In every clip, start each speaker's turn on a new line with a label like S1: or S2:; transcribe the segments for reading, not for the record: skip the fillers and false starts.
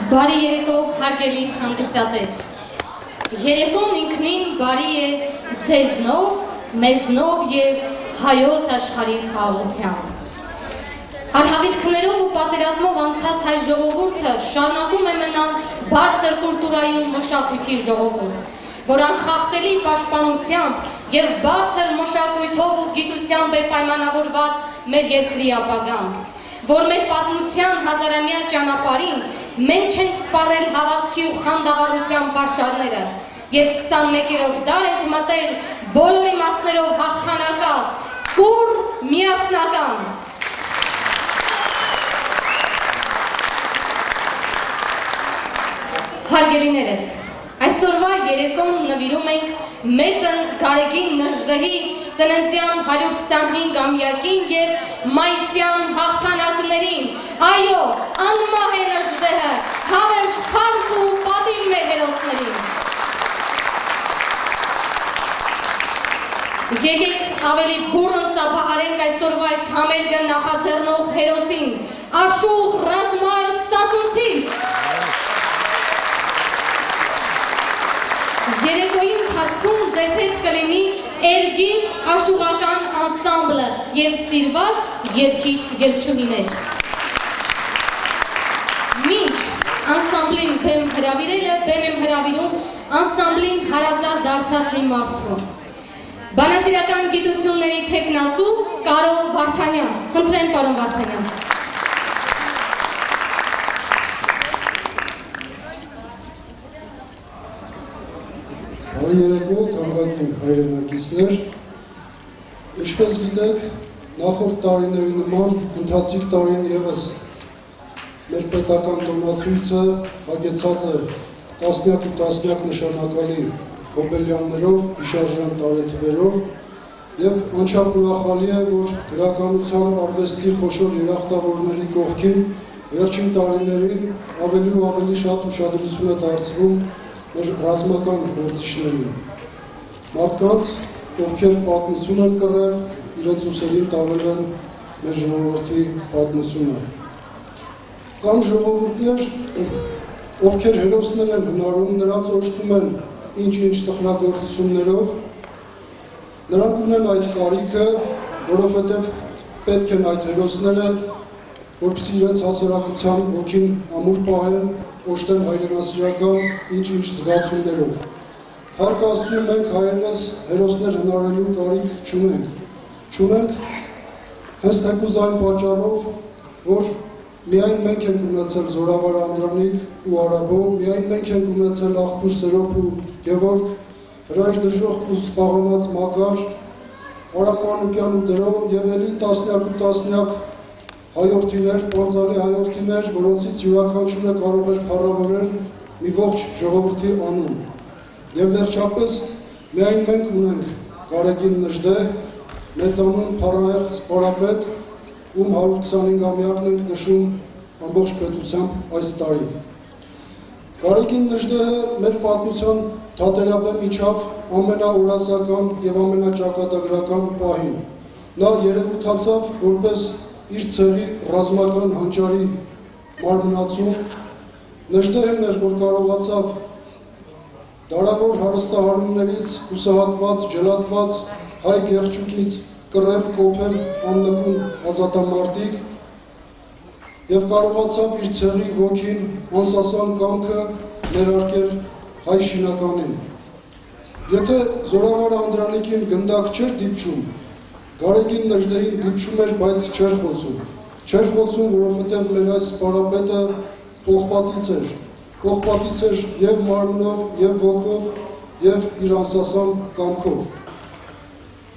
S1: Բարի երեկո, հարգելի հանդիսատես։ Երեկոն ինքնին բարի է ձեզնով, մեզնով և հայոց աշխարհի խաղաղությամբ։ Արհավիրքներով ու պատերազմով անցած հայ ժողովուրդը շարունակում է մնալ բարձր կուլտուրայում մշակույթի ժողովուրդ, որ անխախտելի պաշտպանությամբ և բարձր մշակույթով ու գիտությամբ է պայմանավորված մեր երկրի ապագան, որ մեր պատմության հազարամյա ճանապարհին մենք չենք սպառել հավատքի ու խանդավառության պաշարները և 21-րդ դար ենք մտել բոլոր իմաստներով հաղթանակած, կուռ, միասնական։ Հարգելիներս, այսօրվա երեկոն նվիրում ենք մեծն Գարեգին Նժդեհի ծննդյան 125-ամյակին և մայիսյան հաղթանակներին։ Այո, անմահ է Նժդեհը, հավերժ փառք ու պատիվ մեր հերոսներին։ Եկեք ավելի բուռն ծափահարենք այսօրվա այս համերգը նախաձեռնող հերոսին, Աշուղ Ռազմար Սասունցին։ Երեկոյի ընթացքում ձեզ հետ կլինի Էրգիր աշուղական անսամբլը և սիրված երգիչ-երգչուհիներ։ Մինչ անսամբլին բեմ հրավիրելը, բեմ եմ հրավիրում անսամբլին հարազատ դարձած մի մարդու։ Բանասիրական գիտությունների թեկնածու Կարո Վարդանյան։ Խնդրեմ, պարոն Վարդանյան։
S2: Բարի երեկո, թանկագին հայրենակիցներ, ինչպես գիտեք, նախորդ տարիների նման ընթացիկ տարին ևս մեր պետական տոնացույցը հագեցած է տասնյակ ու տասնյակ նշանակալի հոբելյաններով, հիշարժան տարեթվերով և անչափ ուրախալի է, որ գրականության արվեստի խոշոր երախտավորների կողքին վերջին տարիներին ավելի ու ավելի շատ ուշադրություն է դարձվում մեր ռազմական գործիչներին, մարդկանց, ովքեր պատմություն են կռել, իրենց ուսերին տարել են մեր ժողովրդի պատմությունը։ Կան ժողովուրդներ, ովքեր հերոսներ են հնարում, նրանց օժտում են ինչ-ինչ սխրագործություններով, նրանք ունեն այդ կարիքը, որովհետև պետք են այդ հերոսները, որպեսզի իրենց հասարակության ոգին ամուր պահեն, օժտեն հայրենասիրական ինչ-ինչ զգացումներով։ Հարկ Աստծու մենք հայերս հերոսներ հնարելու կարիք չունենք հենց թեկուզ այն պատճառով, որ միայն մենք ենք ունեցել Զորավար Անդրանիկ ու Արաբո, միայն մենք ենք ունեցել աղբյուր Սերոբ ու Գևորգ, հրաշ դժոխք ու սպաղանած Մակար, Արամ Մանուկյան ու Դրո և էլի տասնյակ ու տասնյակ հայորդիներ, պանցալի հայորդիներ, որոնցից յուրաքանչյուրը կարող էր փառավորել մի ողջ ժողովրդի անուն։ Եվ վերջապես միայն մենք ունենք Գարեգին Նժդեհ, մեծանուն փառահեղ սպորապետ, ում 125-ամյակն ենք նշում ամբողջ պետությամբ այս տարի։ Գարեգին Նժդեհը մեր պատմության թատերաբեմ իջավ ամենաորասական և ամենաճակատագրական պահին։ Նա երևութացավ որպես իր ցեղի ռազմական հանճարի մարմնացում, Նժդեհն էր, որ կարողացավ դարավոր հարստահարումներից հուսահատված, ջլատված հայ գեղչուկից կռել, կոփել աննկուն ազատամարտիկ և կարողացավ իր ցեղի ոգին անսասան կամքը ներարկել հայ շինականին։ Եթե Զորավար Անդրանիկին գնդակ չէր դիպչում, Գարեգին Նժդեհին դիպչում էր, բայց չէր խոսում։ Չէր խոսում, որովհետև մեր այս սպարապետը պողպատից էր և մարմնով, և ոգով, և իր անսասան կամքով։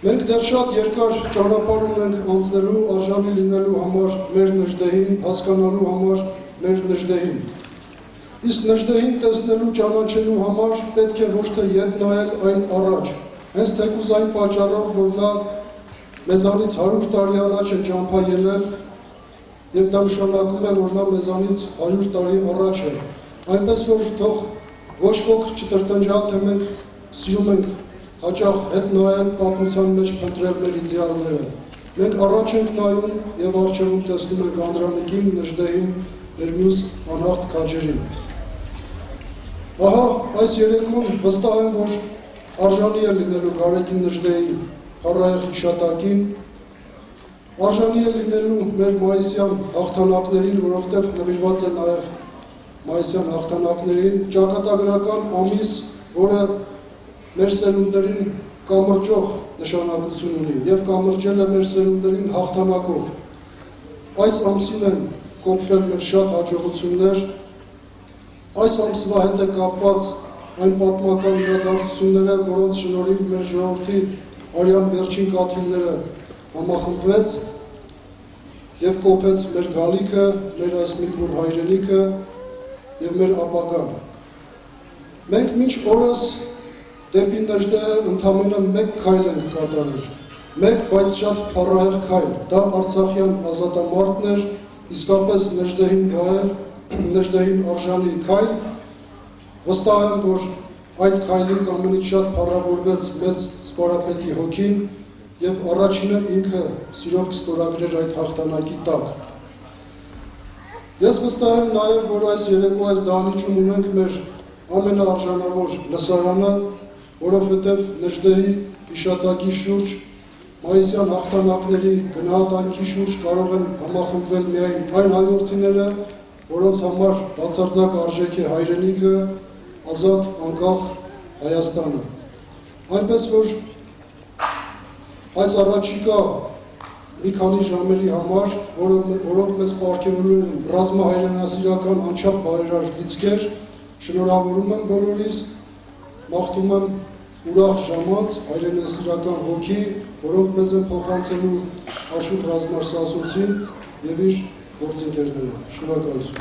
S2: Մենք դեռ շատ երկար ճանապարհ ունենք անցնելու, արժանի լինելու համար մեր Նժդեհին, հասկանալու համար մեր Նժդեհին։ Իսկ Նժդեհին տեսնելու, ճանաչելու համար պետք է ոչ թե ետ նայել, այլ առաջ։ Հենց թեկուզ այն պատճառով, որ նա մեզանից 100 տարի առաջ է ճամփա ելել և դա նշանակում է, որ նա մեզանից 100 տարի առաջ է։ Այնպես, որ թող ոչ ոք չտրտնջա, թե մենք սիրում ենք հաճախ հետ նայել, պատմության մեջ փնտրել մեր իդեալները։ Մենք առաջ ենք նայում և առջևում տեսնում ենք Անդրանիկին, Նժդեհին, մեր մյուս անհաղթ քաջերին։ Ահա այս երեկոն վստահ եմ, որ արժանի է լինելու Գարեգին Նժդեհի փառահեղ հիշատակին, արժանի է լինելու մեր մայիսյան հաղթանակներին, որովհետև նվիրված է նաև մայիսյան հաղթանակներին, ճակատագրական ամիս, որը մեր սերունդներին կամրջող նշանակություն ունի և կամրջել է մեր սերունդներին հաղթանակով։ Այս ամսին են կոփվել մեր շատ հաջողություններ, այս ամսվա հետ է կապված այն պատմական իրադարձությունները, որոնց շնորհիվ մեր ժողովրդի արյան վերջին կաթիլները համախմբվեց և կոփեց մեր գալիքը, մեր այս միտմուր հայրենիքը և մեր ապագան։ Մենք մինչ օրս դեպի Նժդեհը ընդամենը մեկ քայլ ենք կատարել, մեկ, բայց շատ փառահեղ քայլ, դա արցախյան ազատամարտն էր, իսկապես Նժդեհին վայել, Նժդեհին արժանի քայլ, վստահ եմ, որ այդ քայլից ամենից շատ փառավորվեց մեծ սպարապետի հոգին և առաջինը ինքը սիրով կստորագրեր այդ հաղթանակի տակ։ Ես վստահ եմ նաև, որ այս երեկո այս դահլիճում ունենք մեր ամենաարժանավոր լսարանը, որովհետև Նժդեհի հիշատակի շուրջ, մայիսյան հաղթանակների գնահատանքի շուրջ կարող են համախմբվել միայն այն հայրենիները, որոնց համար բացարձակ արժեք է հայրենիքը, ազատ անկախ Հայաստանը։ Այնպես որ այս առաջիկա մի քանի ժամերի համար, որոնք մեզ պարգևելու են ռազմահայրենասիրական անչափ բարերար լիցքեր, շնորհավորում եմ բոլորիս, մաղթում եմ ուրախ ժամանց, հայրենասիրական ոգի, որոնք մեզ են փոխանցելու Աշոտ Ռազմասասունցին և իր գործընկերները։ Շնորհակալություն։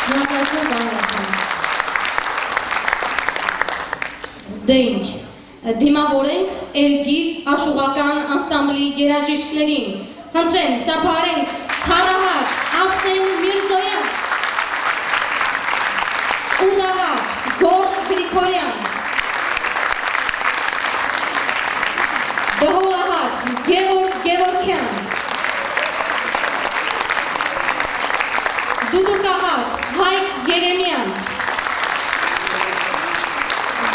S1: Շնորհակալություն, պարոն Ախմեդյան։ Դե ինչ, դիմավորենք Էրգիր աշուղական անսամբլի երաժիշտներին։ Խնդրեմ, ծափարենք Թարահար Արսեն Միրզոյան, Ուդահար Գորգ Գրիգորյան, Դհոլահար Գևորգ Գևորգյան, Դուդուկահար Հայկ Երեմյան,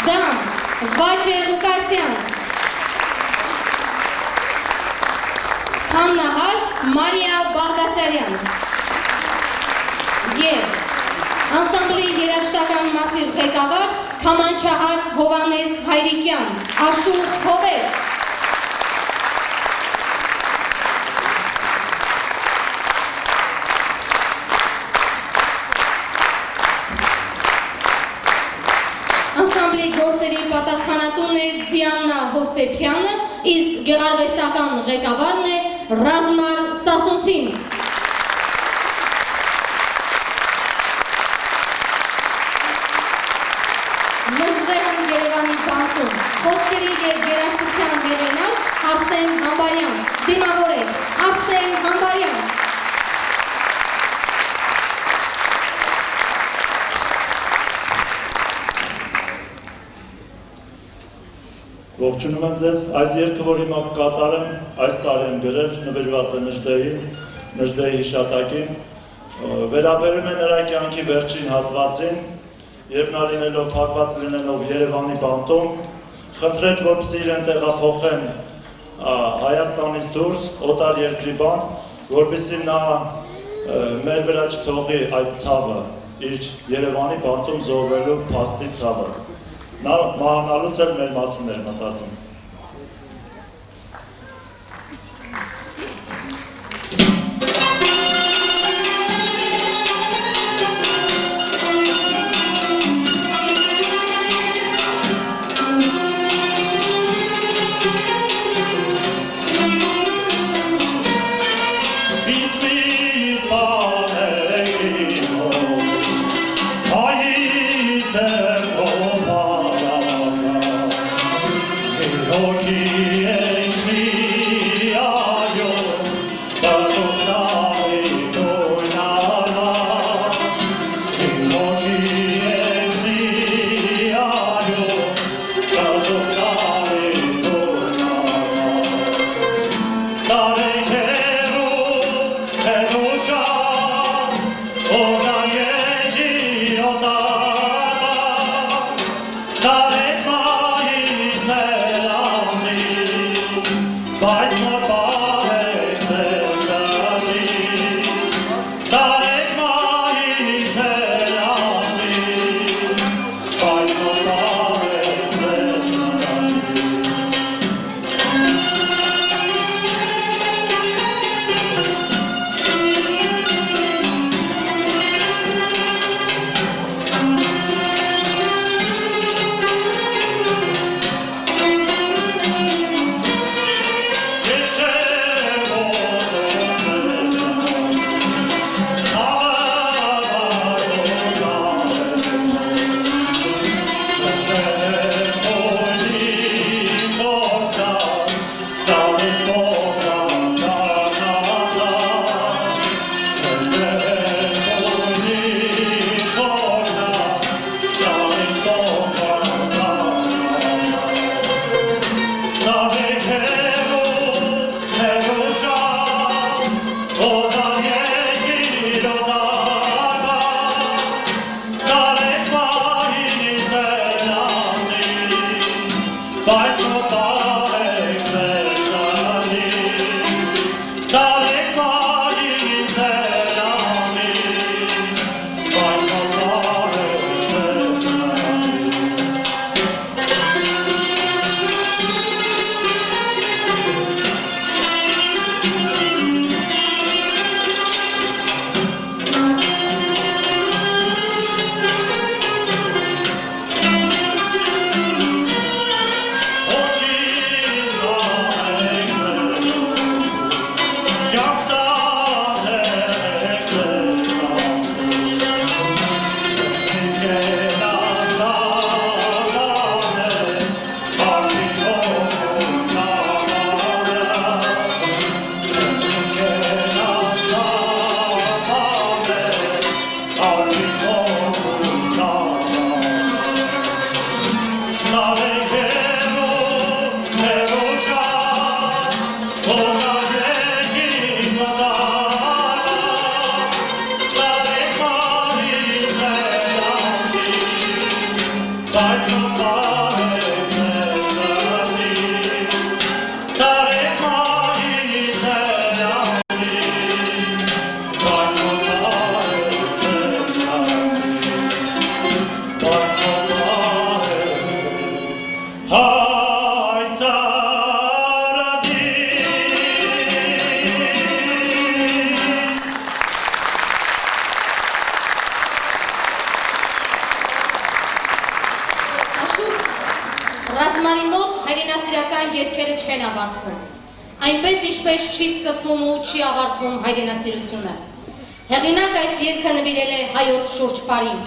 S1: Դամ Վաչե Ղուկասյան, Քամնահար Մարիա Բաղդասարյան և անսամբլի երաժշտական մասի ղեկավար Քամանչահար Հովհաննես Հայրիկյան, Աշուղ Հովեր։ Անսամբլի գործերի պատասխանատուն է Դիանա Հովսեփյանը, իսկ գեղարվեստական ղեկավարն է Ռազմար Սասունցին։ Նժդեհն Երևանի բանտում, խոսքերի և երաժշտության հեղինակ Արսեն Համբարյան, դիմավորեք Արսեն Համբարյան։
S3: Ողջունում եմ ձեզ, այս երգը, որ հիմա կկատարեմ, այս տարի եմ գրել, նվիրված է Նժդեհին, Նժդեհի հիշատակին, վերաբերում է նրա կյանքի վերջին հատվածին, երբ նա լինելով փակված լինելով Երևանի բանտում, խնդրեց, որպեսզի իրեն տեղափոխեն Հայաստանից դուրս, օտար երկրի բանտ, որպեսզի նա մեր վրա չթողի այդ ցավը, իր Երևանի բանտում զոհվելու փաստի ցավը։ Նա մահանալուց էլ մեր մասին էր մտածում։
S4: Hey
S1: Ռազմանի մոտ հայրենասիրական երգերը չեն ավարտվում, այնպես ինչպես չի սկսվում ու չի ավարտվում հայրենասիրությունը։ Հեղինակ այս երգը նվիրել է հայոց շուրջպարին,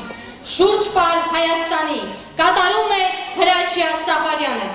S1: շուրջպար Հայաստանի, կատարում է Հրաչյա Սաֆարյանը։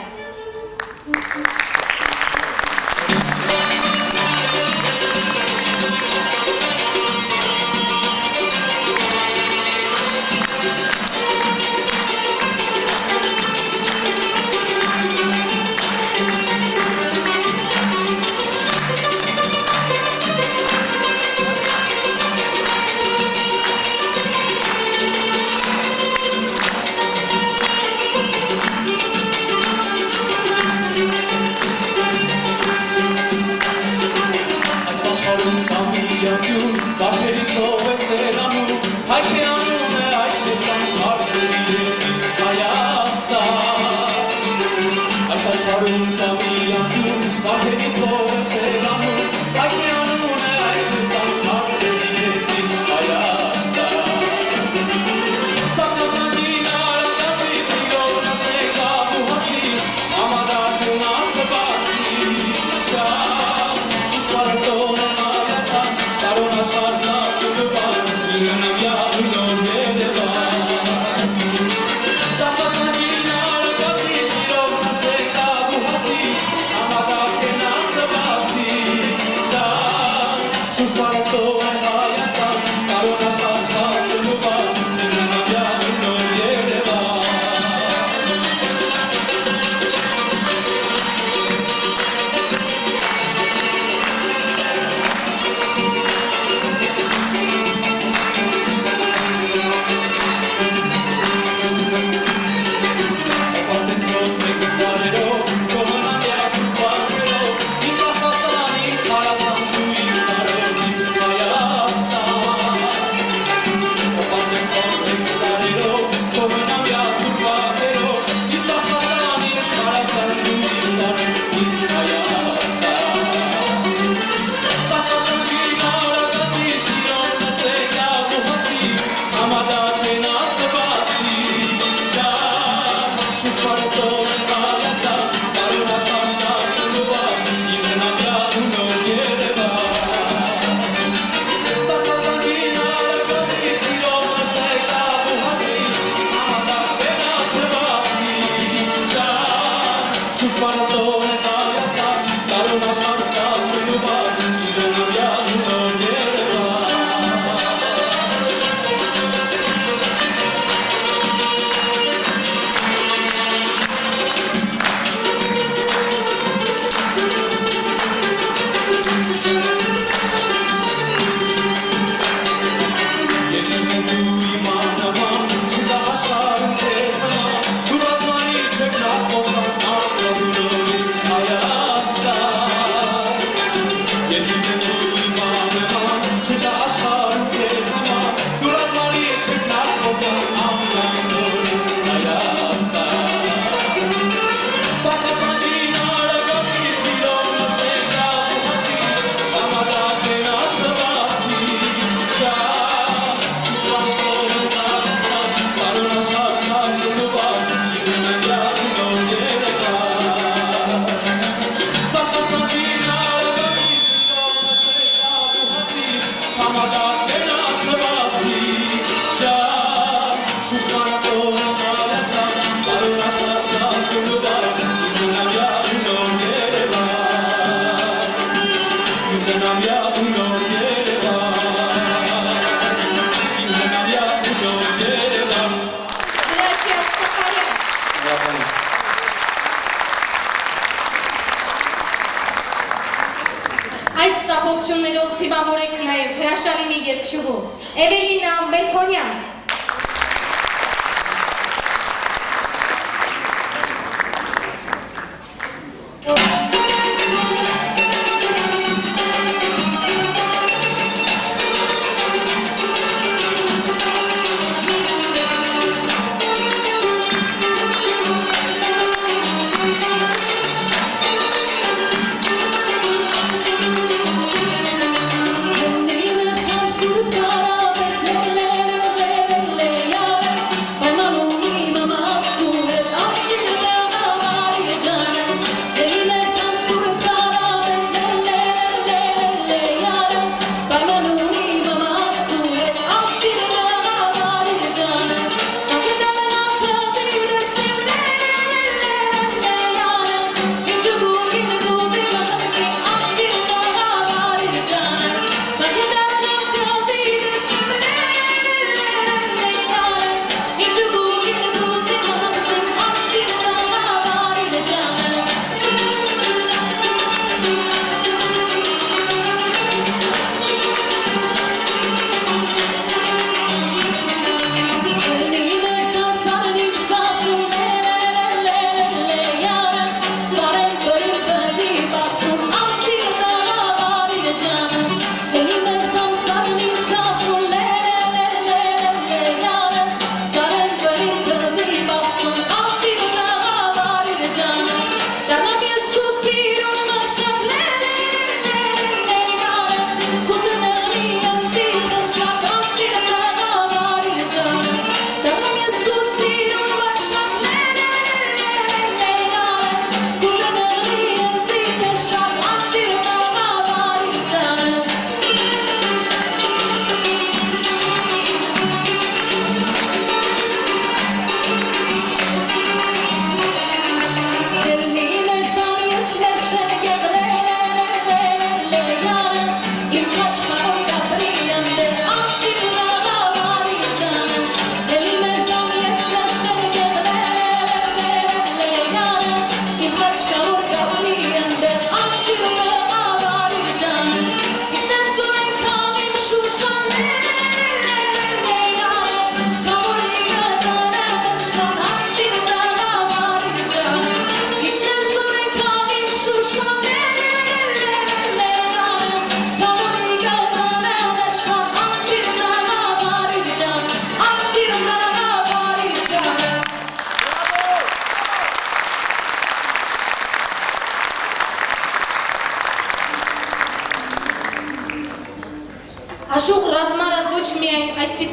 S1: Այս ծափողություններով դիմավորեք նաև հրաշալի մի երգչուհու Էվելինա Մելքոնյան։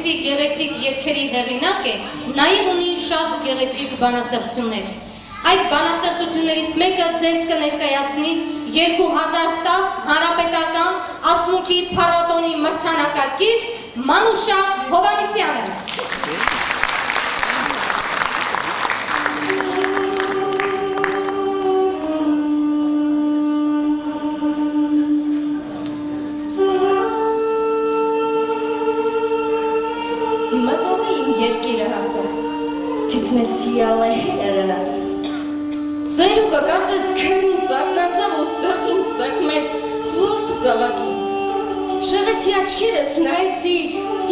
S1: այդպիսի գեղեցիկ երգերի հեղինակ է, նաև ունի շատ գեղեցիկ բանաստեղծություններ։ Այդ բանաստեղծություններից մեկը ձեզ կներկայացնի 2010 հանրապետական ասմունքի փառատոնի մրցանակակիր Մանուշա Հովհաննիսյանը։
S4: Մտովի իմ երկիրը հասա, թիկնեցի ալեհերարատի։ Ձերուկը կարծես քնից արտնացավ ու սրտին սեղմեց որբ զավակին։ Շղեցի աչքերս նայեցի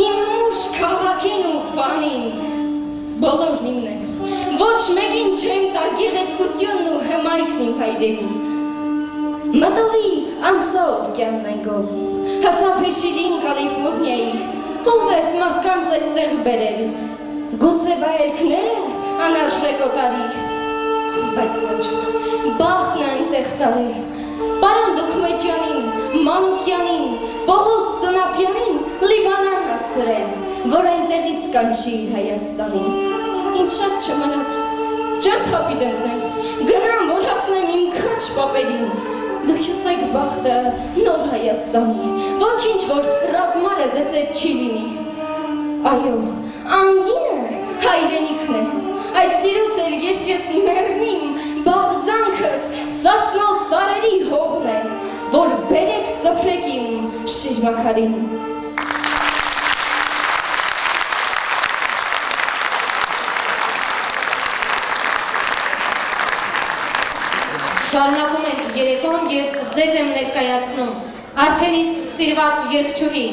S4: իմ ուշ քաղաքին ու վանին։ Բոլորն իմն են, ոչ մեկին չեմ տա գեղեցկությունն ու հմայքն իմ հայրենի։ Մտովի անցա օվկիանն այն գոհ, հասա Փեշիրին Կալիֆորնիայի, ով ես մարդկանց այստեղ բերել, գուցե վայելքները անարժեք օտարի, բայց ոչ, բախտն է այնտեղ տարել, պարոն Դուքմեջյանին, Մանուկյանին, Պողոս Սնապյանին Լիբանան հասցրել, որ այնտեղից կանչի իր Հայաստանին, ինձ շատ չմնաց, չեմ փապի դեմքնեմ, գնամ, որ հասնեմ իմ քաչ պապերին, դուք յուսեք բախտը նոր Հայաստանի, ոչինչ, որ ռազմարը ձեզ հետ չի լինի, այո, անգինը հայրենիքն է, այդ սիրուց էլ երբ ես մեռնիմ, բաղձանքս սասնոս տարերի հողն է, որ բերեք սփրեք իմ շիրմաքարին։
S1: Շարունակում ենք երեկոն և ձեզ եմ ներկայացնում արդեն իսկ սիրված երգչուհի,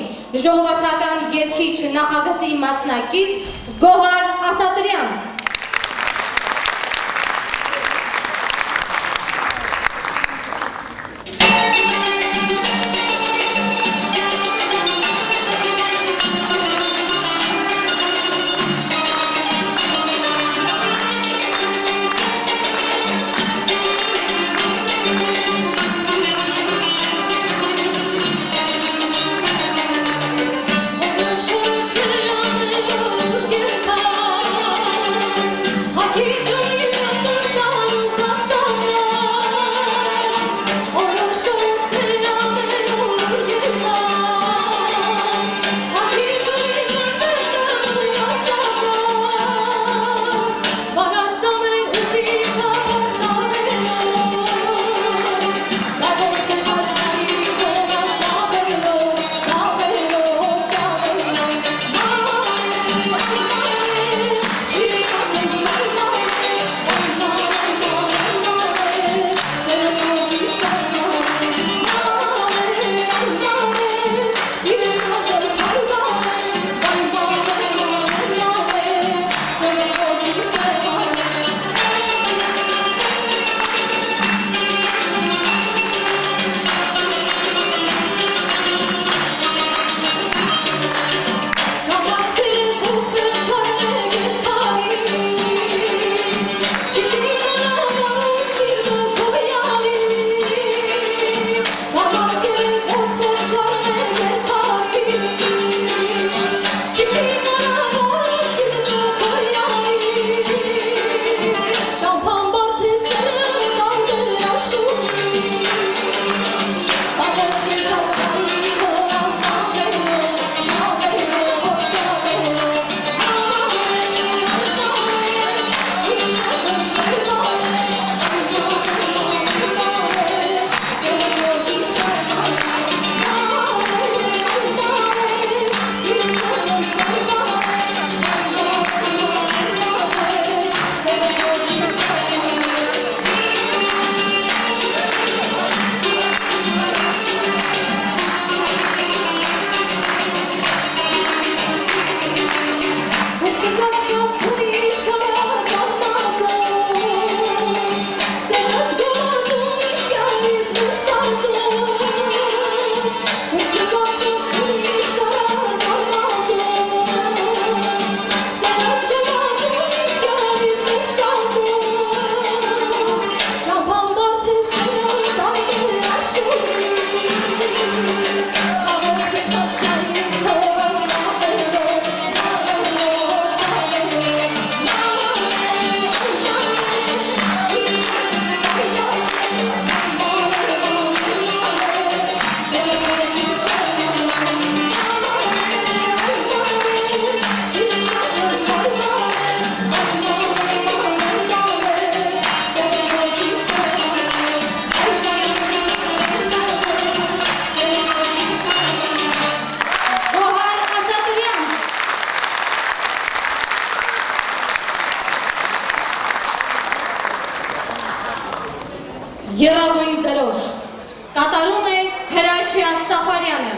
S1: ժողովրդական երգիչ նախագծի մասնակից Գոհար Ասատրյան։
S4: Ո
S1: Եռագույն դրոշ, կատարում է Հրաչյա Սաֆարյանը։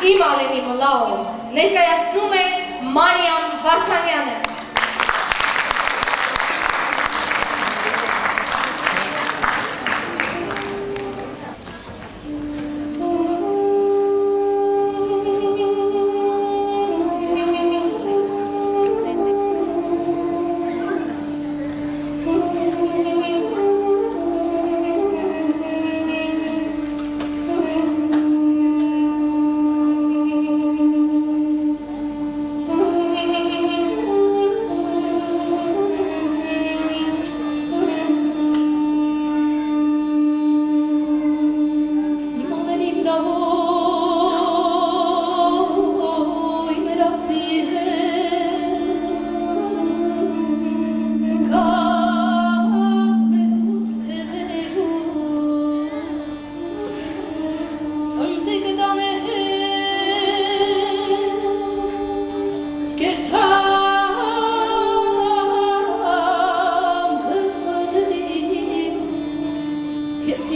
S1: Իմ ալենի մլաո ներկայացնում է Մարիամ Վարդանյանը։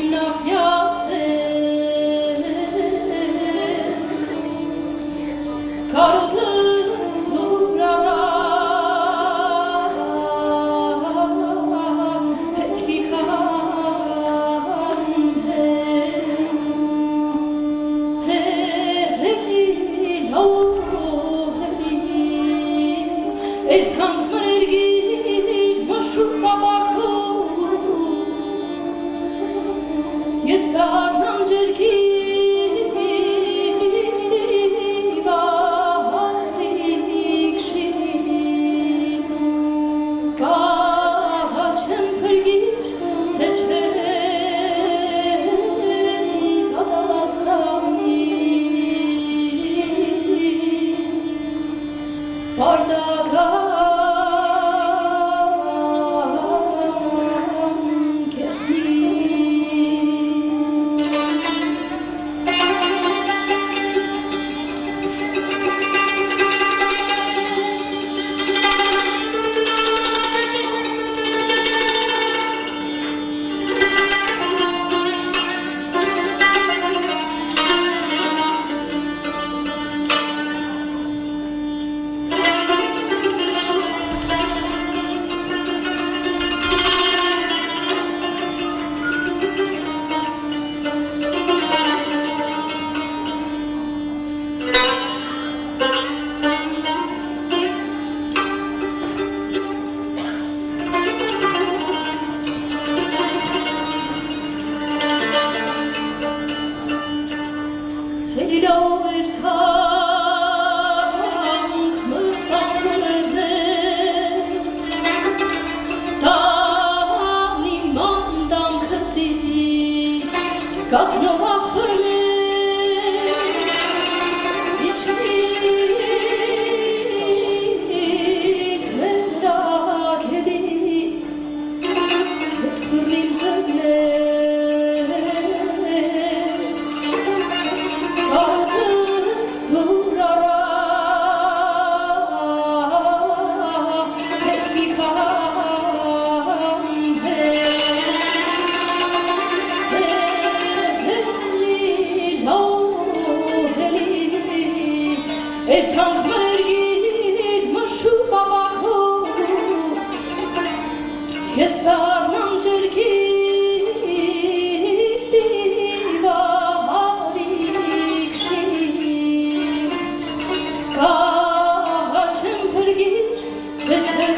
S1: իմ նախյաց կարոտս որավա հետքի քան Երթանք մներգիր մաշուկ կաբակով Ես դառնամ ջերքիր դիվարիկ շիր Կահաչեմ փրգիր թե չէ Կաթնով աղբրներ իչվիկ մերակ հետի ես բրլիմ ձգներ կարոտս որ արա հետքի քան Երթանք մներգիր մաշուկ կաբակով Ես դառնամ ջերքիր դիվարիկ շիր Կահաչեմ փրգիր թե չէ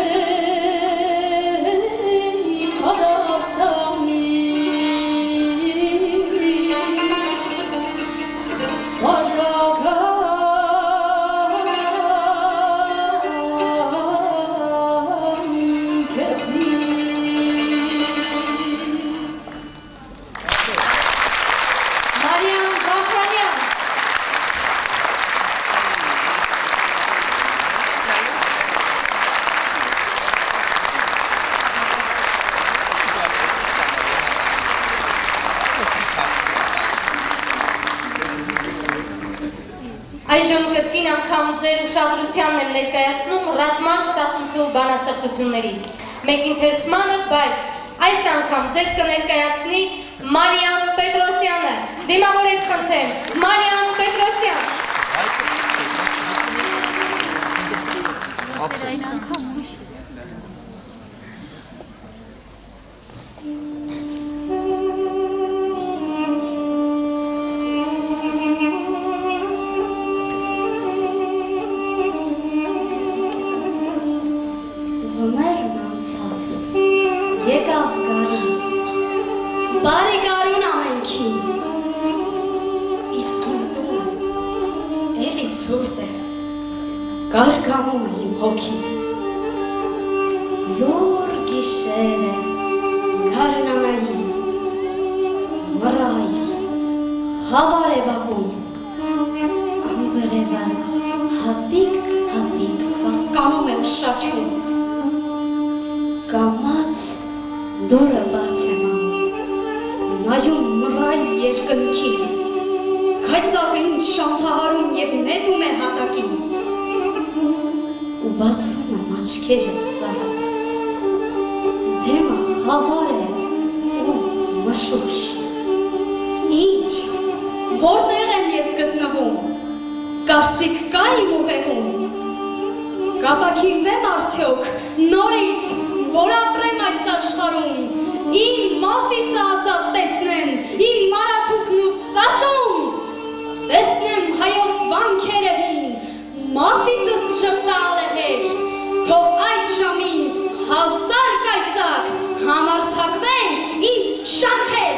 S1: Այժմ կրկին անգամ ձեր ուշադրությանն եմ ներկայացնում ռազմական սասունցու բանաստեղծություններից։ Մեկ ընթերցմանը, բայց այս անգամ ձեզ կներկայացնի Մարիամ Պետրոսյանը։ Դիմավորեք խնդրեմ, Մարիամ Պետրոսյան։
S4: Եկավ գարուն, բարի գարուն ամենքին, իսկ իմ տունը էլի ցուրտ է, կարկամում է իմ հոգին, լուր գիշեր է, գարնանային, մռայլ, խավար է բակում, անձրևը հատիկ սասկանում է ու շաչում, կամաց դուրը բաց եմ անում, նայում մռայլ երկնքին, քայծակին շանթահարում և նետում է հատակին, ու բացում եմ աչքերս սարած, դեմը խավար է ու
S5: անշուշ։ Ինչ, որտեղ եմ ես գտնվում, կարծիք կա իմ ուղեղում, կապակինվեմ արդյոք նորից, որ ապրեմ այս աշխարհում, իմ Մասիսը ազատ տեսնեմ, իմ Մարաթուկն ու Սասուն, տեսնեմ հայոց վանքերևին, Մասիսս շպտալ է հեշ, թող այդ ժամին 1000 կայծակ համարձակվեն ինձ շանքել։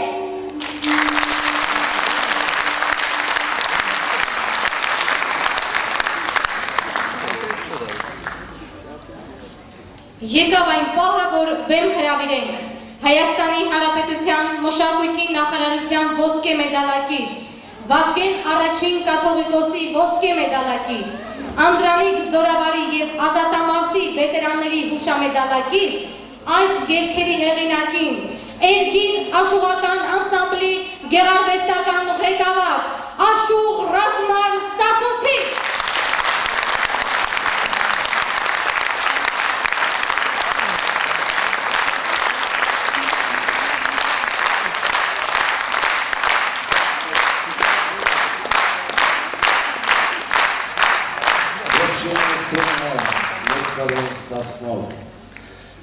S1: Եկավ այն պահը, որ բեմ հրավիրենք Հայաստանի Հանրապետության Մշակույթի նախարարության ոսկե մեդալակիր, Վազգեն առաջին կաթողիկոսի ոսկե մեդալակիր, Անդրանիկ Զորավարի և ազատամարտի վետերանների հուշամեդալակիր, այս երգերի հեղինակին, Էրգիր աշուղական անսամբլի գեղարվեստական ղեկավար, Աշուղ Ռազմար Սասունցի։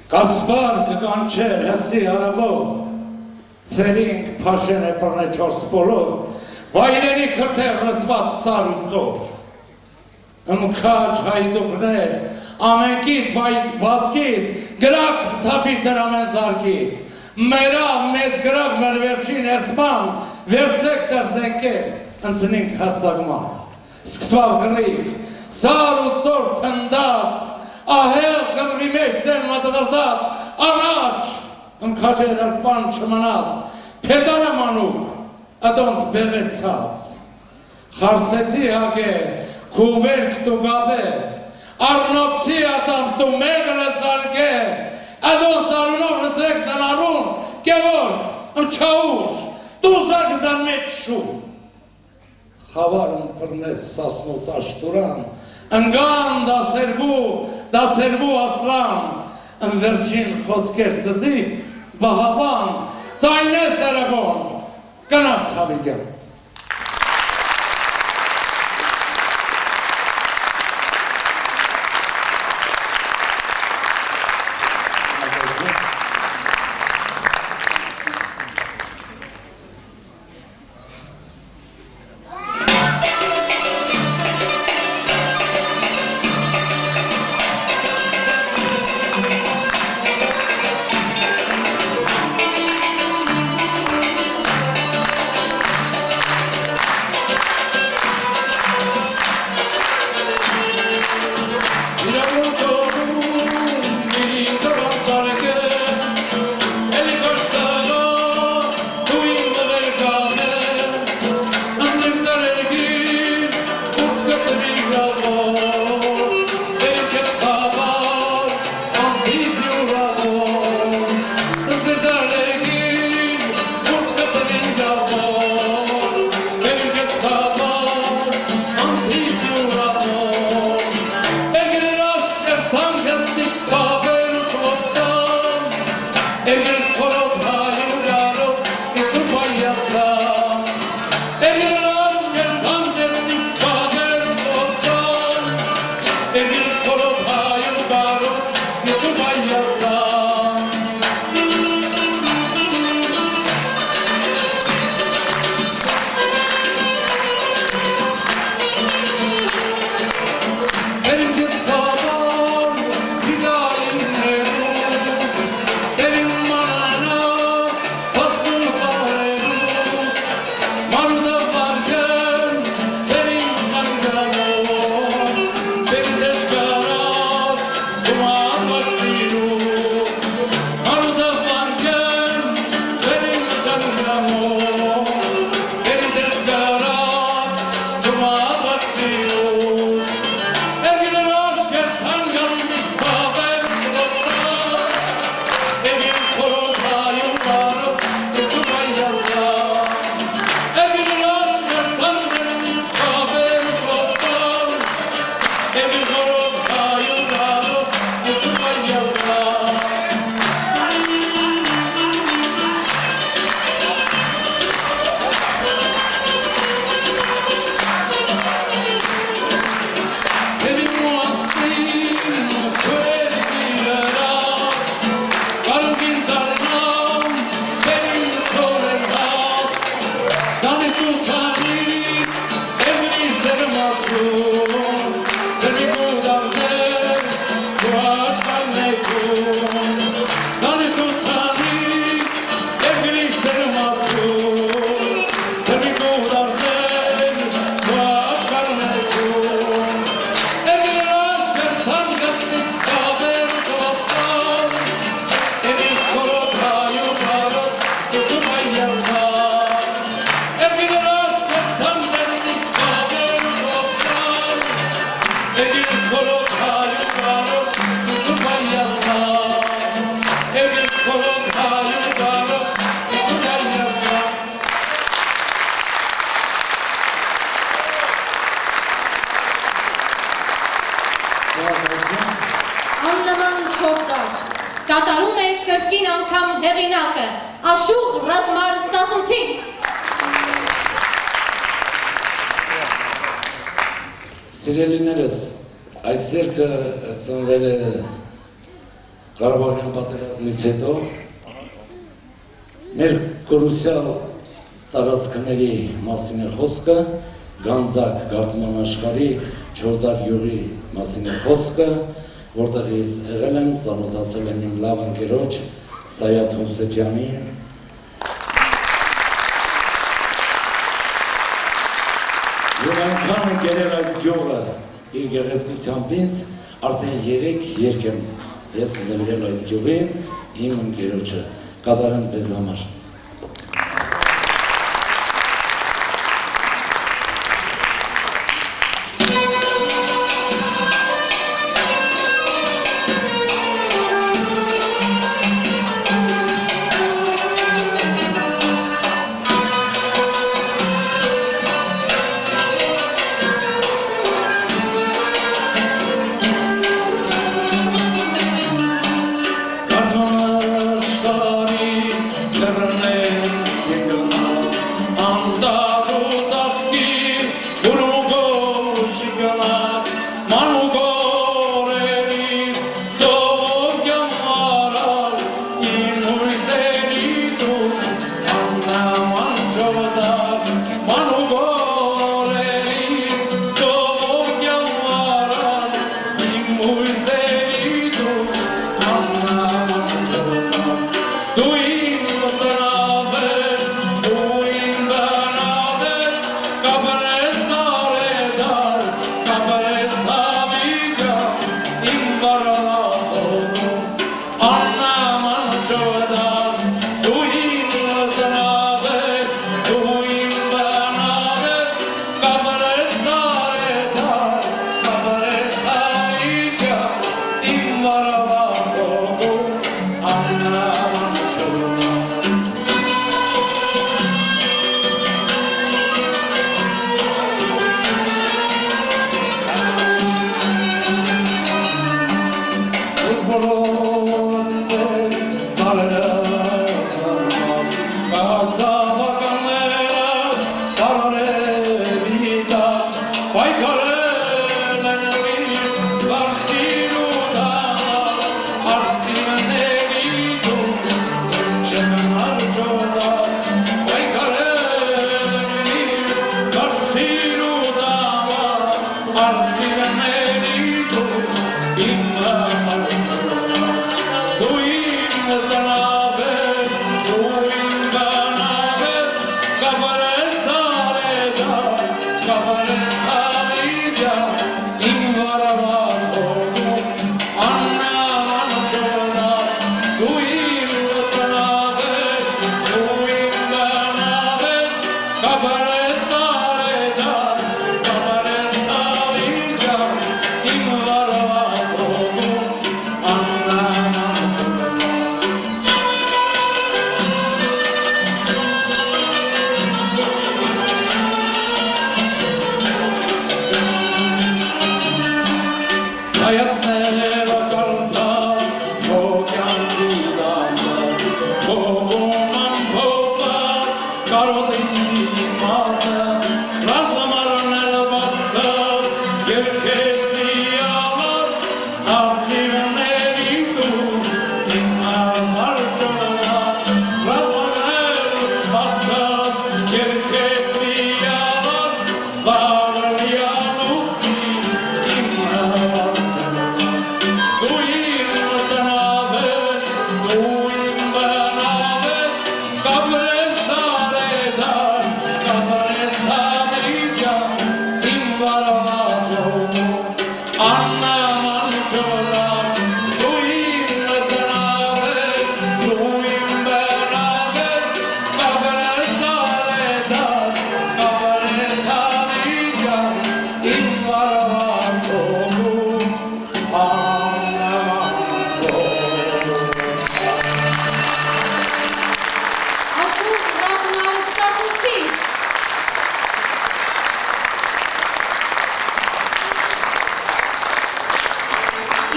S6: Կասպար կկանչեր հսի հարավով, թերինք պաշեն է պրնե չորս բոլոր, վայրերի քրտեր լծված սար ու ծոր, ըմքաչ հայդուկներ, ամենքիտ բազկից, գրակ թապից էր ամեն զարկից, մերավ մեծ գրակ մեր վերջին երդման, վերցեք ծեր զենքեր, ընցնինք հարցագման, սկսվավ գրիվ, սար ու ծոր թնդած, ահեղ գրվի մեջ ձեն մատվրդած, առաջ, ըմքաչեր ալպան չմնած, պետարը մանուկ, ադոնց բեղեցած, խարսեցի հագե, քուվերք տու գաբե, արնոպցի ադամ տու մեղլը զարգե, ադոնց արունով լսրեք զան արուն, կևորք, ըմչաուր, տու զարգ զան մեջ շու, խավարում պրնեց սասնոտ աշտուրան, ընգան դասերվու ասլան, ընվերջին խոսքեր ծզի, բահաբան, ծայներ ծերևոն, կնաց հավիգյան։
S1: հեղինակը Աշուղ Ռազմար Սասունցին։
S6: Սիրելիներս, այս երգը ծնվել է Ղարաբաղյան պատերազմից հետո մեր կորուսյալ տարածքների մասին է խոսքը, Գանձակ Գարդման աշխարհի Չորդար յուղի մասին է խոսքը, որտեղ ես եղել եմ, ծանոթացել եմ իմ լավ ընկերոջ Սայաթ Հովսեփյանի Եվ այնքան է կերել այդ գյուղը իր գեղեցկությամբ ինձ, արդեն 3 երգ եմ ես նվիրել այդ գյուղին, իմ ընկերոջը, կատարեմ ձեզ համար։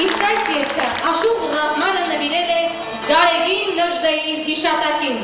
S1: Իսկ այս երգը Աշուղ Ռազմալը նվիրել է Գարեգին Նժդեի հիշատակին։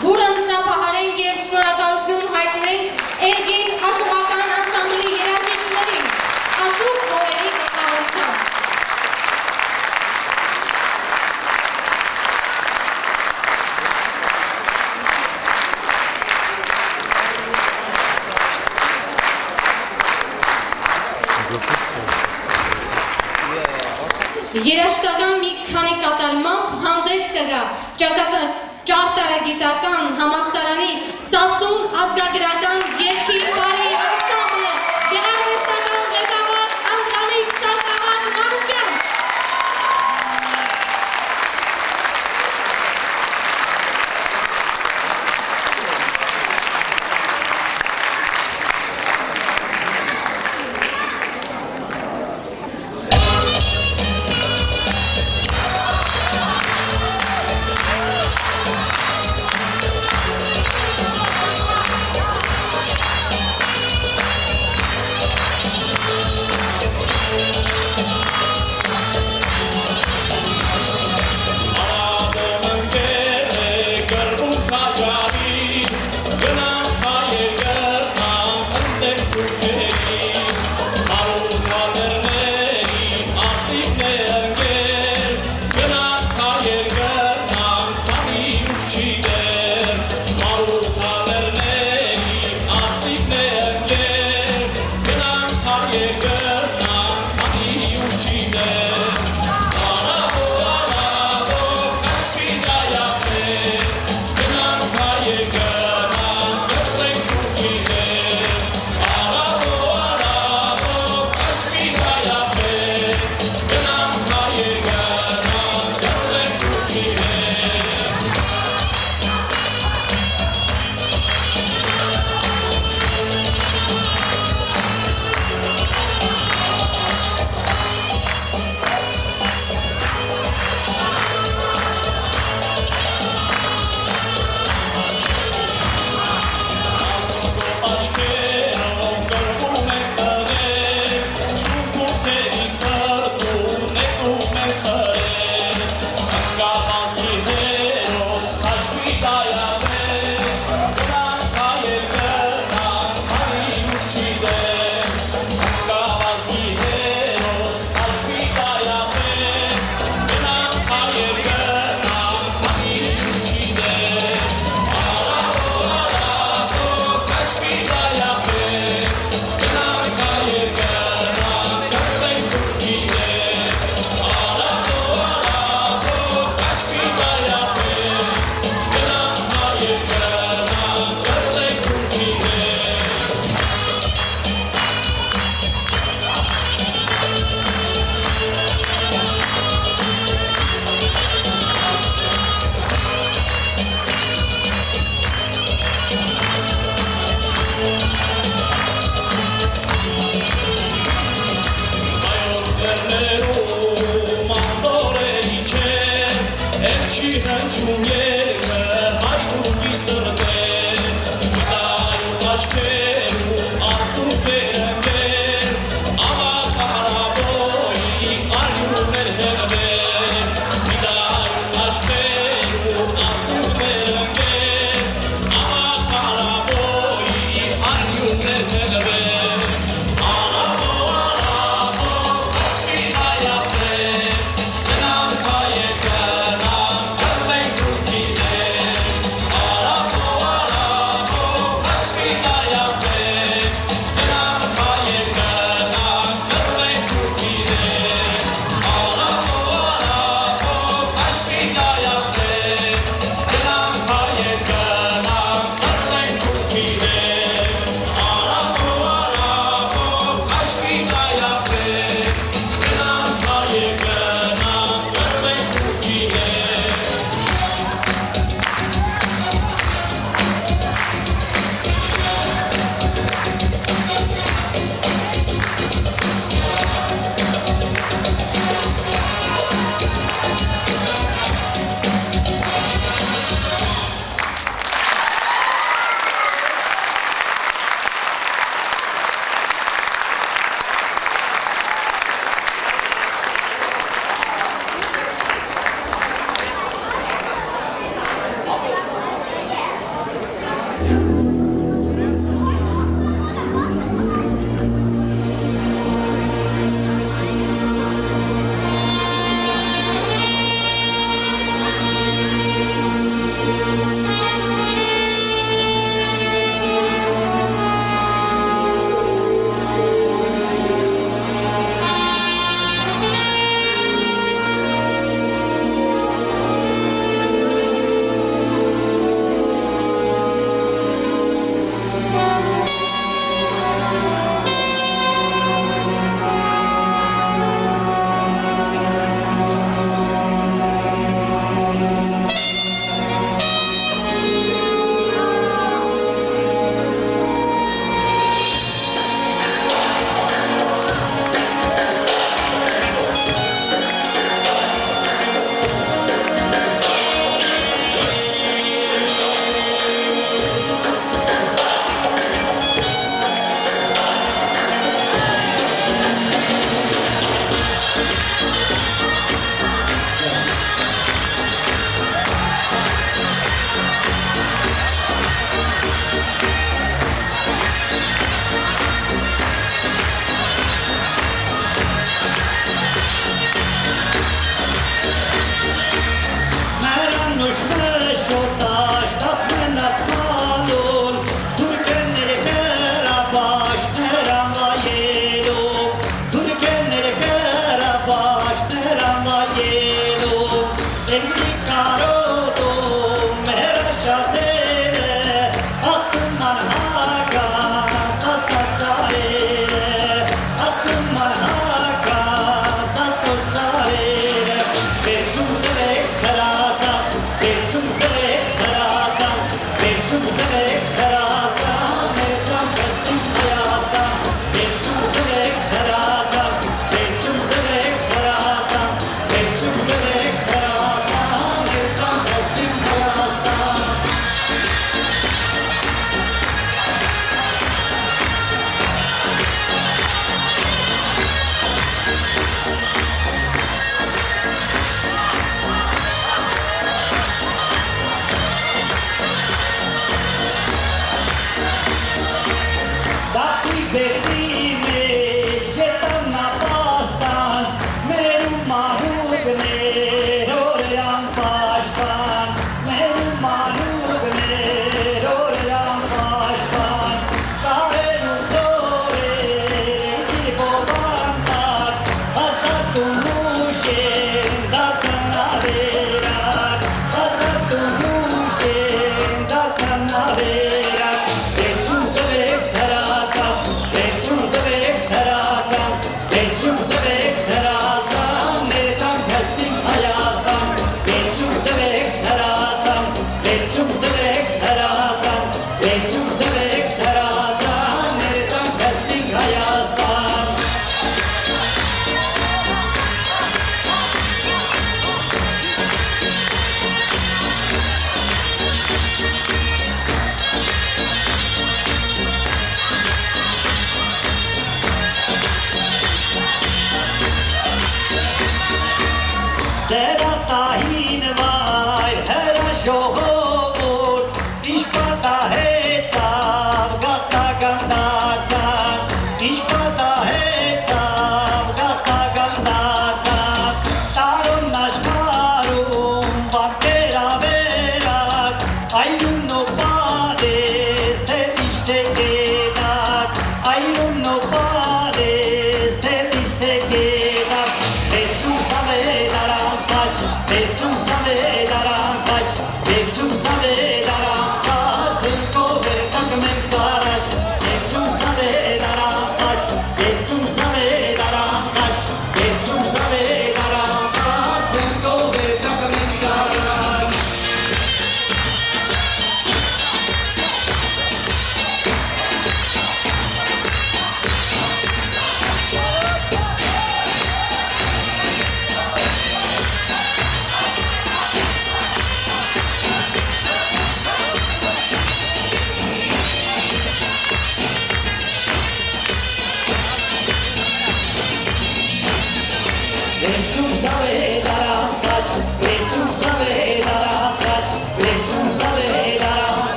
S1: Բուրըն ծափահարենք և շնորհակալություն հայտնենք Էրգին աշուղական անսամբլի երաժիշտներին, Աշուղ հողերի գլխավորությամբ։ Երաժշտական մի քանի կատարմամբ հանդես կգա ճարտարագիտական համալսարանի Սասուն ազգագրական երգի բարի անսամբլը, գեղարվեստական ղեկավար Անդրանիկ Սարգսյան Մանուկյան։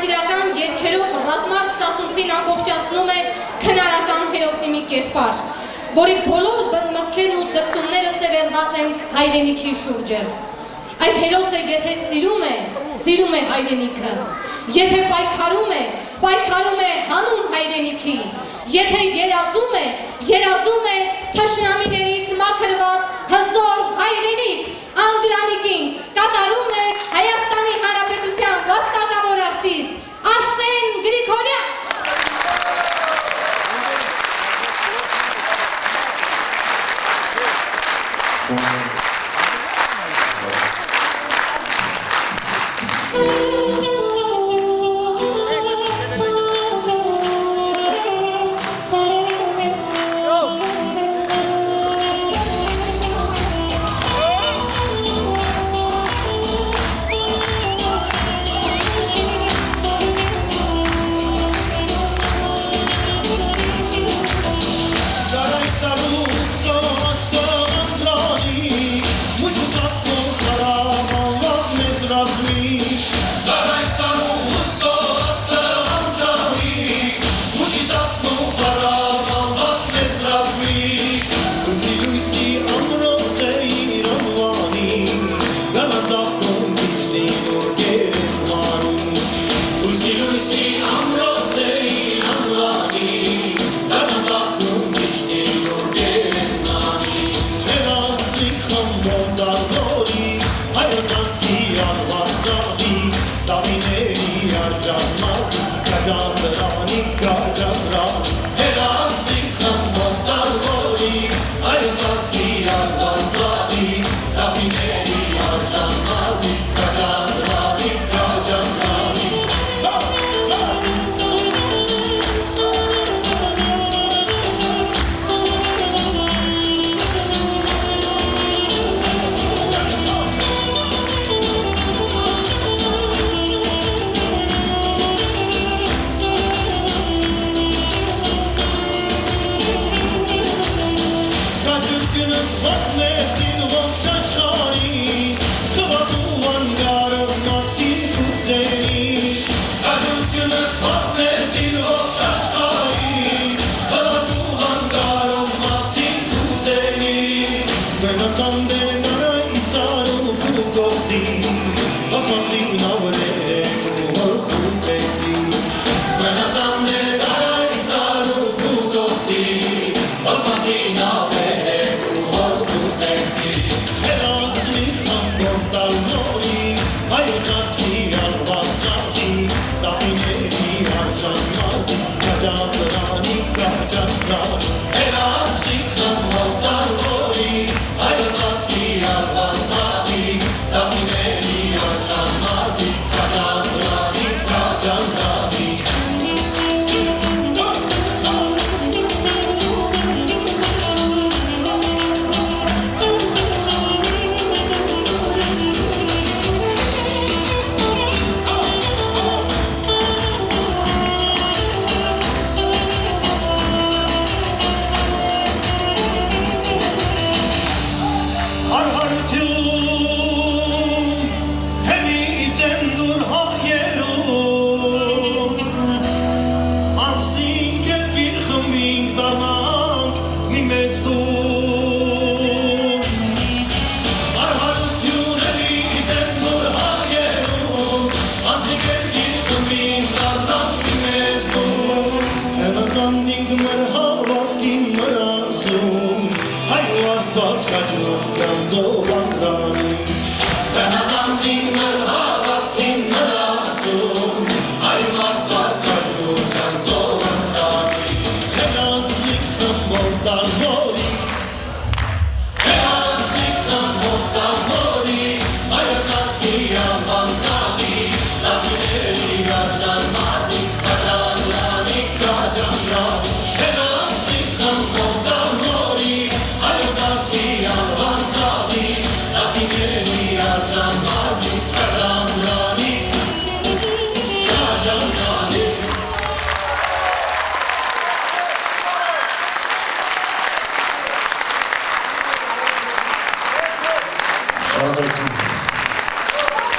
S1: հայրենասիրական երգերով ռազմար Սասունցին ամբողջացնում է քնարական հերոսի մի կերպար, որի բոլոր մտքերն ու ձգտումները սևեռված են հայրենիքի շուրջը։ Այդ հերոսը եթե սիրում է հայրենիքը, եթե պայքարում է հանուն հայրենիքի, եթե երազում է թշնամիներից մաքրված հզոր հայրենիք, Անդրանիկին կատարում է Հայաստանի Հանրապետության վաստակավոր արտիստ Արսեն Գրիգորյան։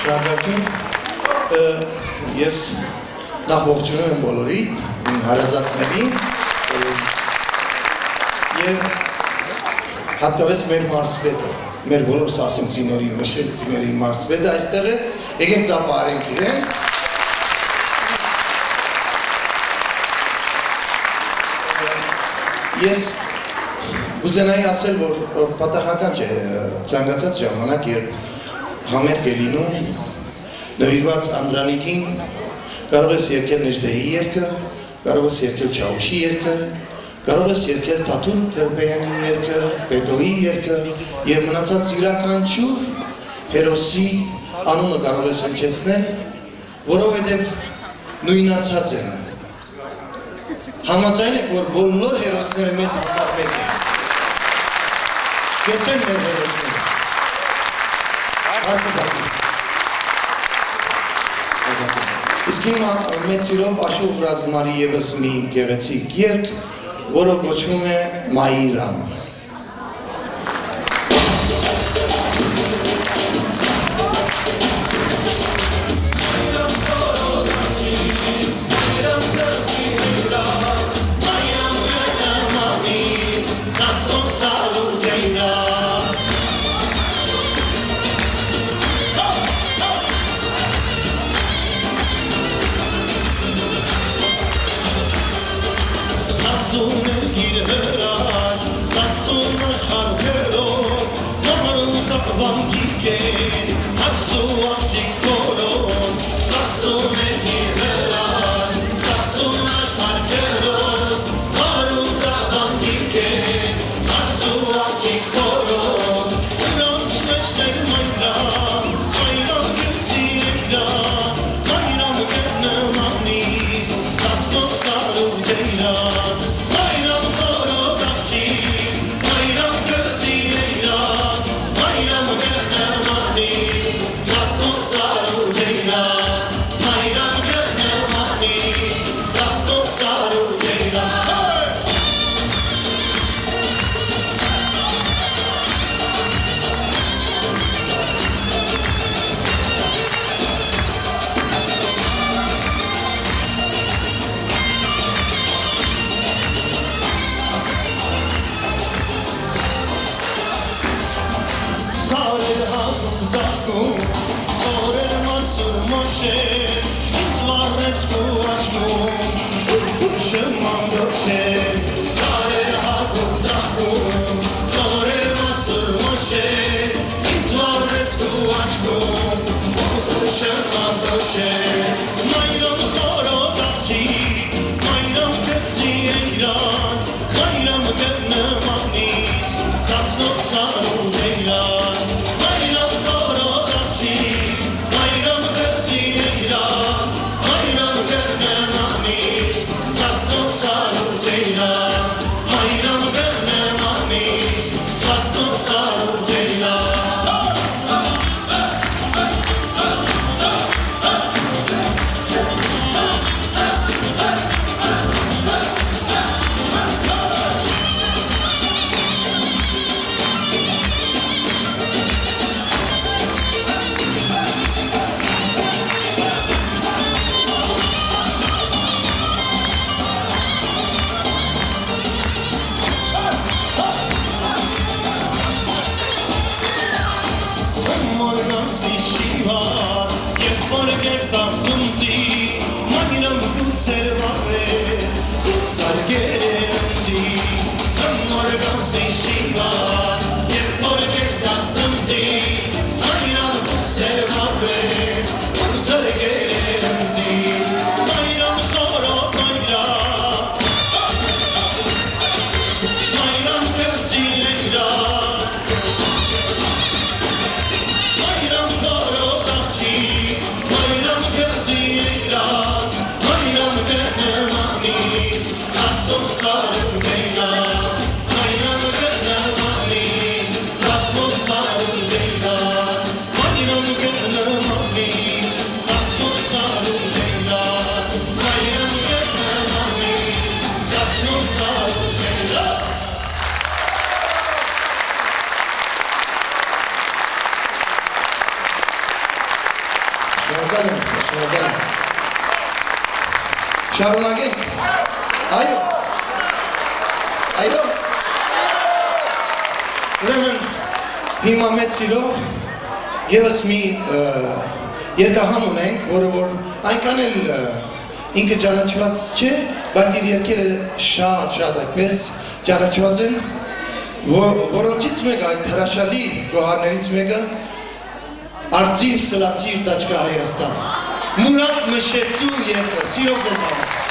S7: Շնորհակալություն։ Ես Նախ ողջունում եմ բոլորիդ, իմ հարազատներին և հատկապես մեր մարզպետը, մեր բոլոր սասունցիների, մշելցիների մարզպետը այստեղ է, եկեք ծափահարենք իրեն։ Ես կուզենայի ասել, որ պատահական չէ ցանկացած ժամանակ, երբ համերգ է լինում, նվիրված Անդրանիկին, կարող ես երգել Նեժդեի երգը, կարող ես երգել Չաուշի երգը, կարող ես երգել Թաթուլ Կրպեյանի երգը, Պետոյի երգը եւ մնացած յուրաքանչյուր հերոսի անունը կարող ես հնչեցնել, որովհետեւ նույնացած են։ Համաձայն եք, որ բոլոր հերոսները մեզ համար մեկ են։ Կեցեն մեր հերոսները։ Իսկ հիմա մեծ սիրով Աշոտ Ռազմարի ևս մի գեղեցիկ երգ, որը կոչվում է Մայիրան։ Շարունակենք։ Այո։ Այո։ Ուրեմն հիմա մեծ սիրով եւս մի երկահան ունենք, որը որ այնքան էլ ինքը ճանաչված չէ, բայց իր երկերը շատ այդպես ճանաչված են, որոնցից մեկը այդ հրաշալի գոհարներից մեկը Արծիվ սլացիր տաճկա Հայաստան։ Մուրադ Մշեցու երկը, սիրով ձեզ համար։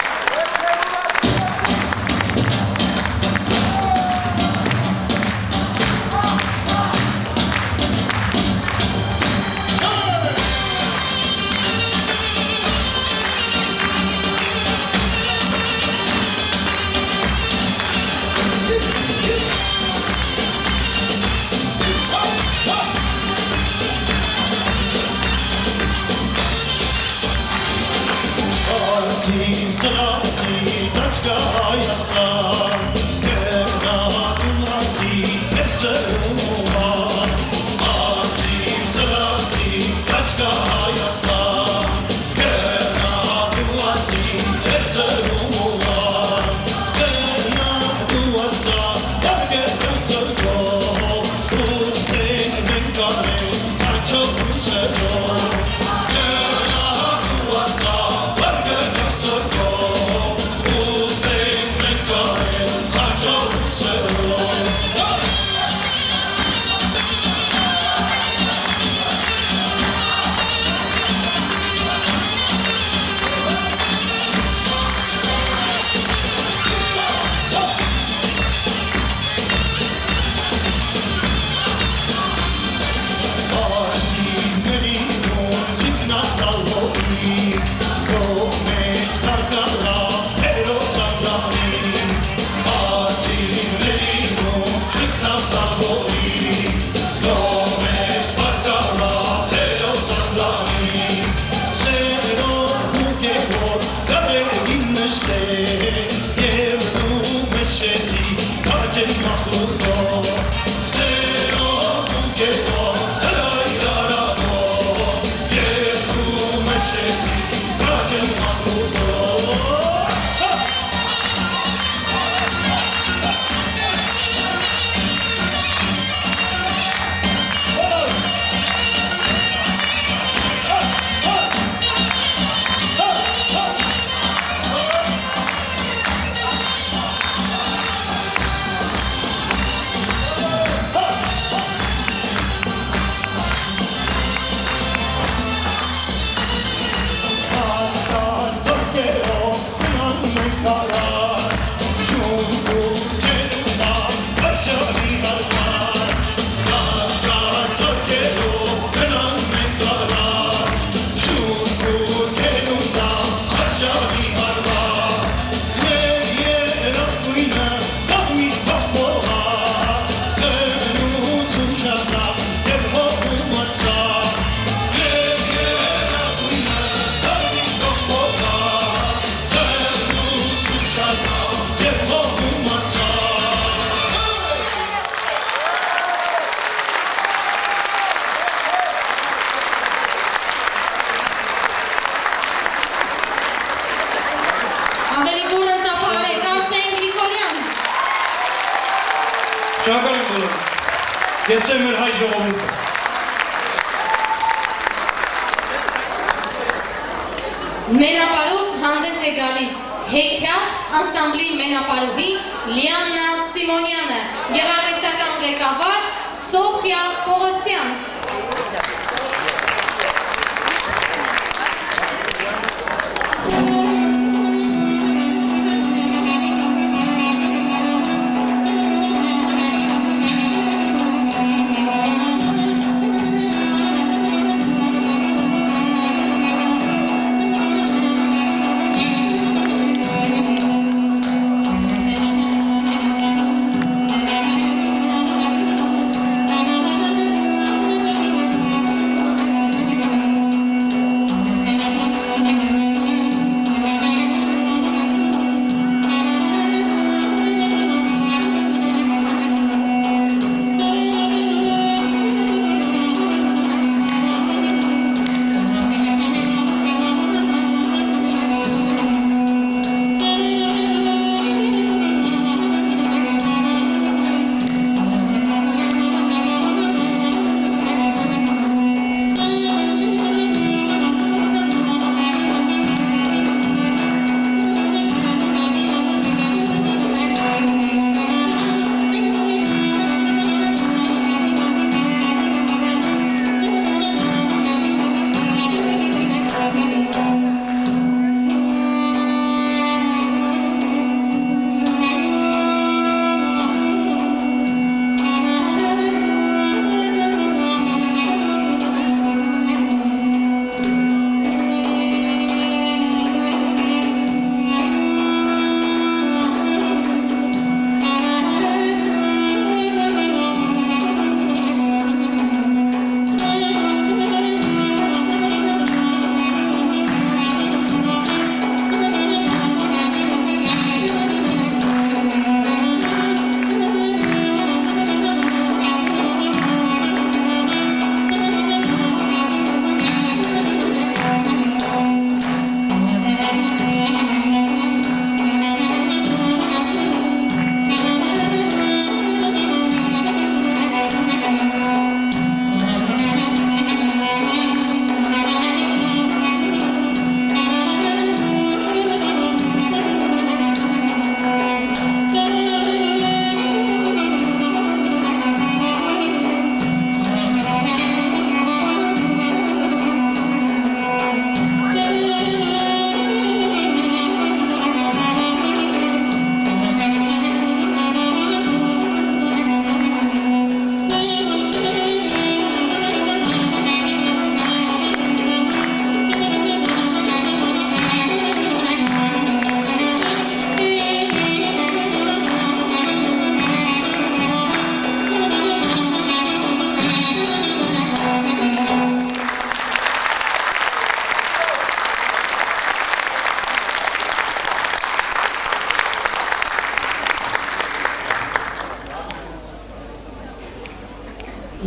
S1: Ավելի բուրը ծափարեք, Արսեն Գրիգորյան։
S7: Շնորհակալ եմ բոլորին։ Կեցե մեր հայ ժողովուրդը։
S1: Մենապարով հանդես է գալիս հեքիաթ անսամբլի մենապարովի Լիաննա Սիմոնյանը, գեղարվեստական ղեկավար Սոֆիա Պողոսյան։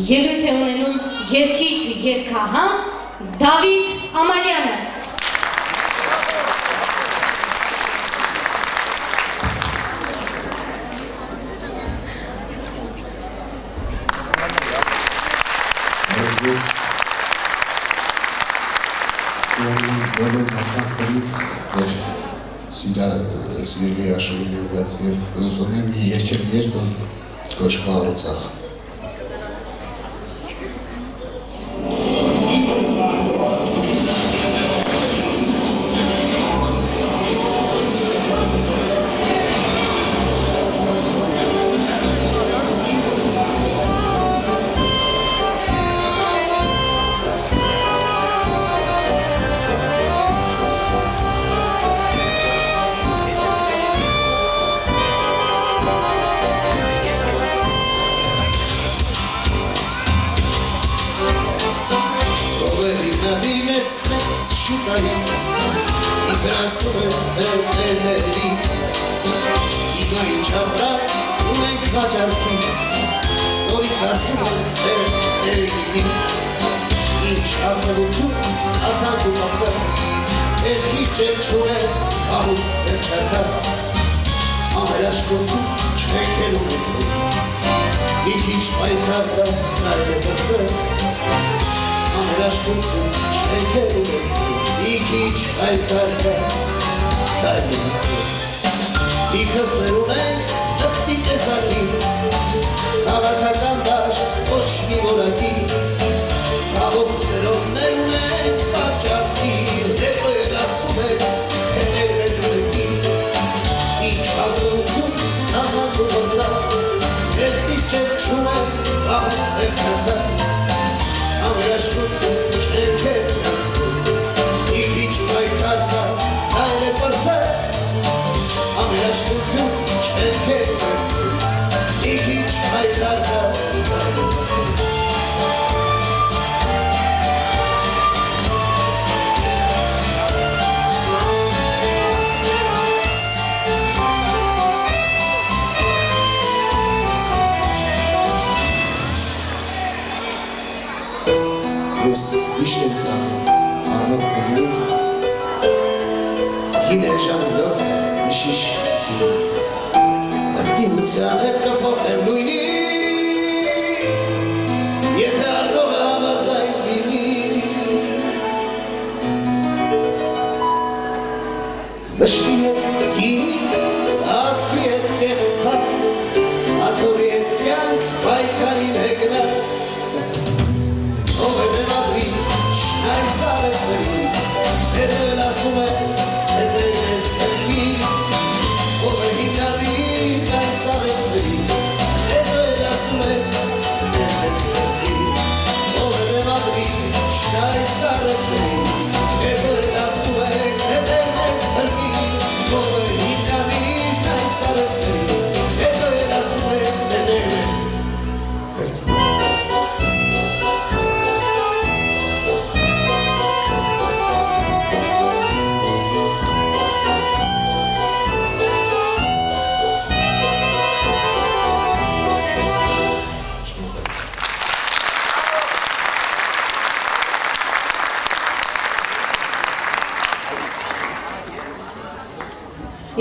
S1: ելույթ է ունենում երգիչ երգահան Դավիթ Ամալյանը։
S8: Ես բոլոր մարդկանց մեր սիրելի աշխուհի ուղղած եւ ուզում եմ մի երգ կոչվում Արցախ։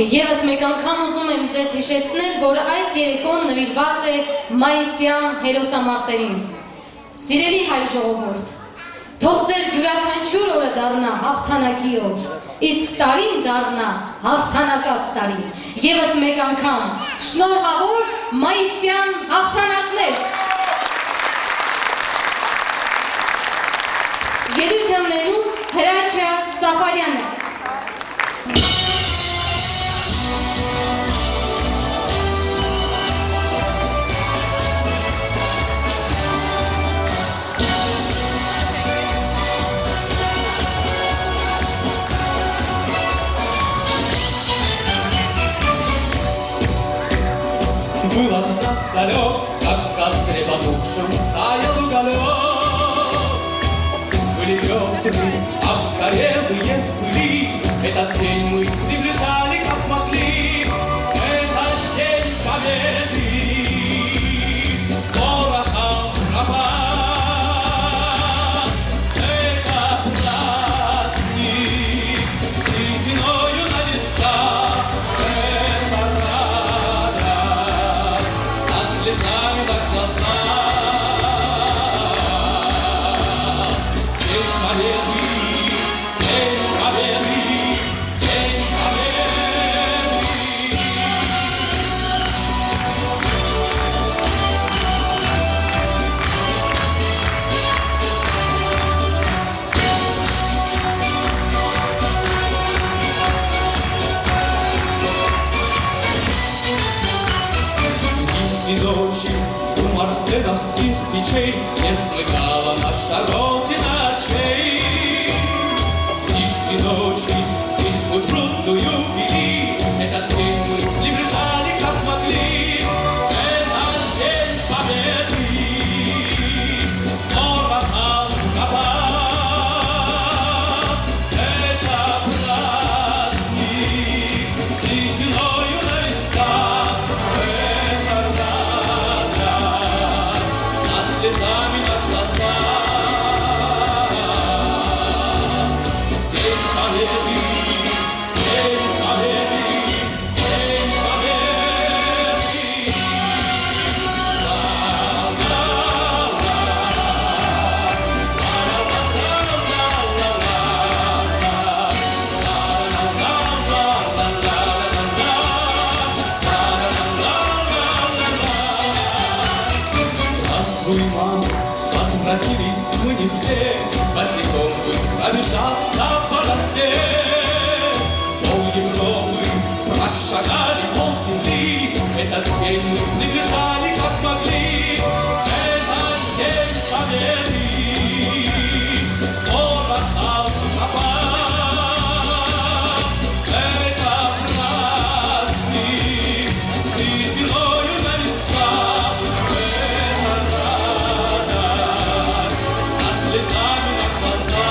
S1: Եվս մեկ անգամ ուզում եմ ձեզ հիշեցնել, որ այս երեկոն նվիրված է մայիսյան հերոսամարտերին։ Սիրելի հայ ժողովուրդ, թող ձեր յուրաքանչյուր օրը դառնա հաղթանակի օր, իսկ տարին դառնա հաղթանակած տարի։ Եվս մեկ անգամ շնորհավոր մայիսյան հաղթանակներ։ Ելույթ է ունենում Հրաչյա Սաֆարյանը։
S9: Было нас далек, как в костре потухшем таял уголек. Были звезды, обгорелые в пыли, этот день мы приближали, как могли. Это день победы, порохом пропал. Ночи умарте доски печей, не смыкала наша родина чей. И ночи, битву трудную вели, этот день мы приближали, как могли. Это день победы, город Алкапа. Это праздник, с истиною на висках. Слезами на глаза. День победы, день победы, день победы. Здравствуй, мама, возвратились мы не все, босиком вы пробежаться по росе. Пол Европы прошагали, пол земли, этот день мы приближали, как могли. Это день победы, город Алкапа. Это праздник, с истиною на висках. Слезами на глаза.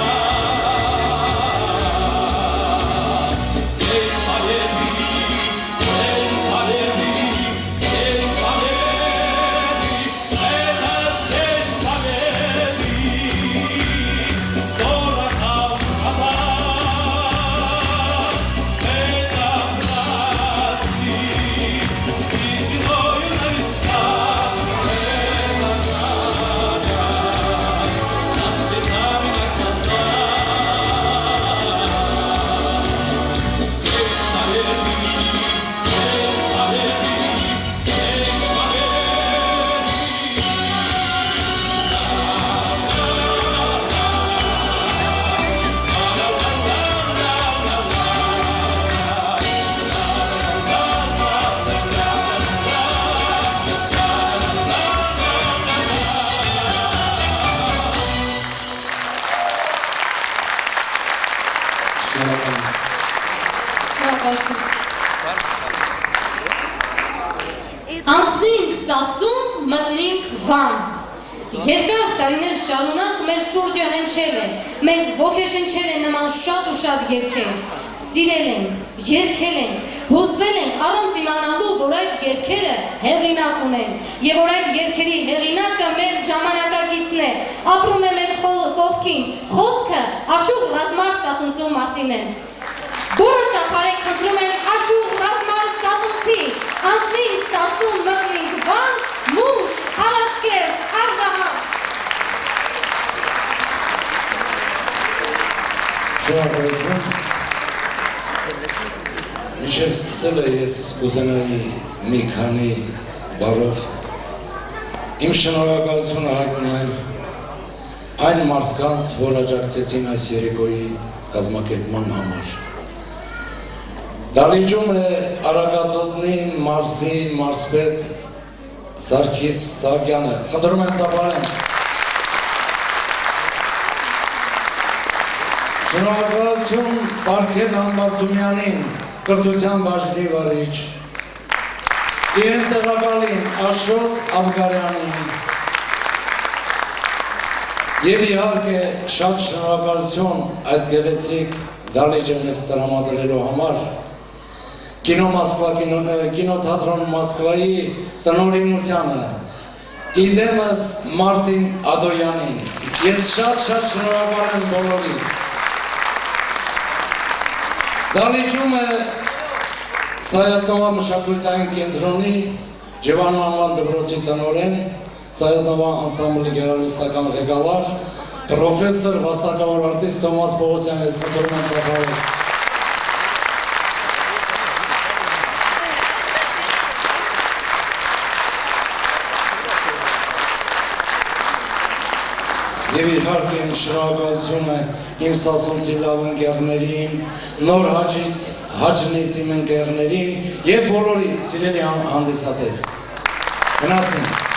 S9: День победы, день победы, день победы. Это день победы, город Алкапа. Это праздник, с истиною на висках. Слезами на глаза. День победы, день победы, день
S1: Շնորհակալություն։ Անցնենք Սասուն, մտնենք Վան։ Երկար տարիներ շարունակ մեր շուրջը հնչել է, մեզ ոգեշնչել է նման շատ ու շատ երգեր։ Սիրել ենք, երգել ենք, հուզվել ենք առանց իմանալու, որ այդ երգերը հեղինակ ունեն, եւ որ այդ երգերի հեղինակը մեր ժամանակակիցն է, ապրում է մեր կողքին, խոսքը Աշուղ Ռազմար Սասունցու մասին է։ Բուրըն ծափարեք խնդրում եմ Աշուղ Ռազմար Սասունցի, անցնենք Սասուն, մտնենք Վան, Մուշ, Ալաշկերտ, Արտահան։
S6: Շնորհակալություն։ Մինչև սկսելը ես կուզենայի մի քանի բառով իմ շնորհակալությունը հայտնել այն մարդկանց, որ աջակցեցին այս երեկոյի կազմակերպման համար։ Դալիճում է Արագածոտնի մարզի մարզպետ Սարգիս Սահակյանը։ Խնդրում եմ ծափարենք։ Շնորհակալություն Պարքել Համբարձումյանին, կրթության բաժնի վարիչ, իրեն տեղակալին Աշոտ Աբգարյանին եւ իհարկե շատ շնորհակալություն այս գեղեցիկ դալիճը մեզ տրամադրելու համար կինոթատրոն Մոսկվայի տնօրինությանը, իդեմս Մարտին Ադոյանին։ Ես շատ շնորհակալ եմ բոլորից։ Դալիճում է Սայաթնովա մշակութային կենտրոնի Ջևանո անվան դպրոցի տնօրեն, Սայաթնովա անսամբլի գեղարվեստական ղեկավար Պրոֆեսոր վաստակավոր արտիստ Թոմաս Պողոսյան ես խնդրում եմ ծափարել։ Եվ իհարկե իմ շնորհակալությունը իմ սասունցի լավ ընկերներին, նոր հաջնից իմ ընկերներին և բոլորիդ սիրելի հանդիսատես։ Գնացին։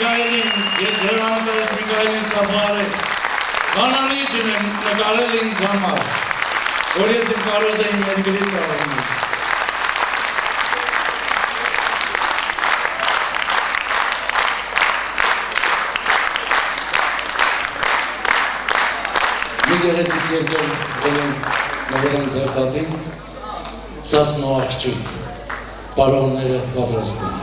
S10: Միքայելին և Դերանատես Միքայելին ծափարել, բանանիջն եմ նկարել ինձ համար, որ ես իմ կարոտ եմ երկրից առնում։
S6: Մի գեղեցիկ երկր նվերեմ ձեր տատին, Սասնո աղջիկ, պարողները պատրաստ են։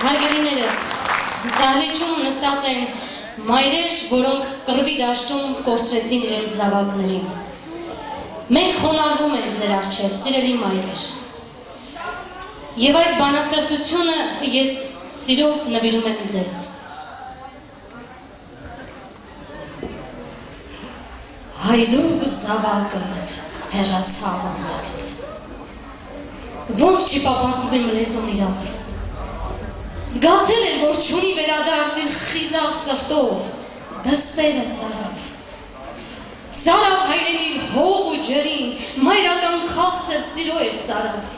S1: Հարգելիներս, դահլիճում նստած են մայրեր, որոնք կռվի դաշտում կորցրեցին իրենց զավակներին։ Մենք խոնարհվում ենք ձեր առջև, սիրելի մայրեր։ Եվ այս բանաստեղծությունը ես Սիրով նվիրում եմ ձեզ։ Հայդուկ զավակդ հեռացավ անդարձ, ոնց չի պապանցվում իմ լեզուն իրավ, զգացել էր, որ չունի վերադարձ իր խիզախ սրտով, դստերը ծարավ, ծարավ հայրեն իր հող ու ջրին, մայրական քաղցր սիրո էր ծարավ,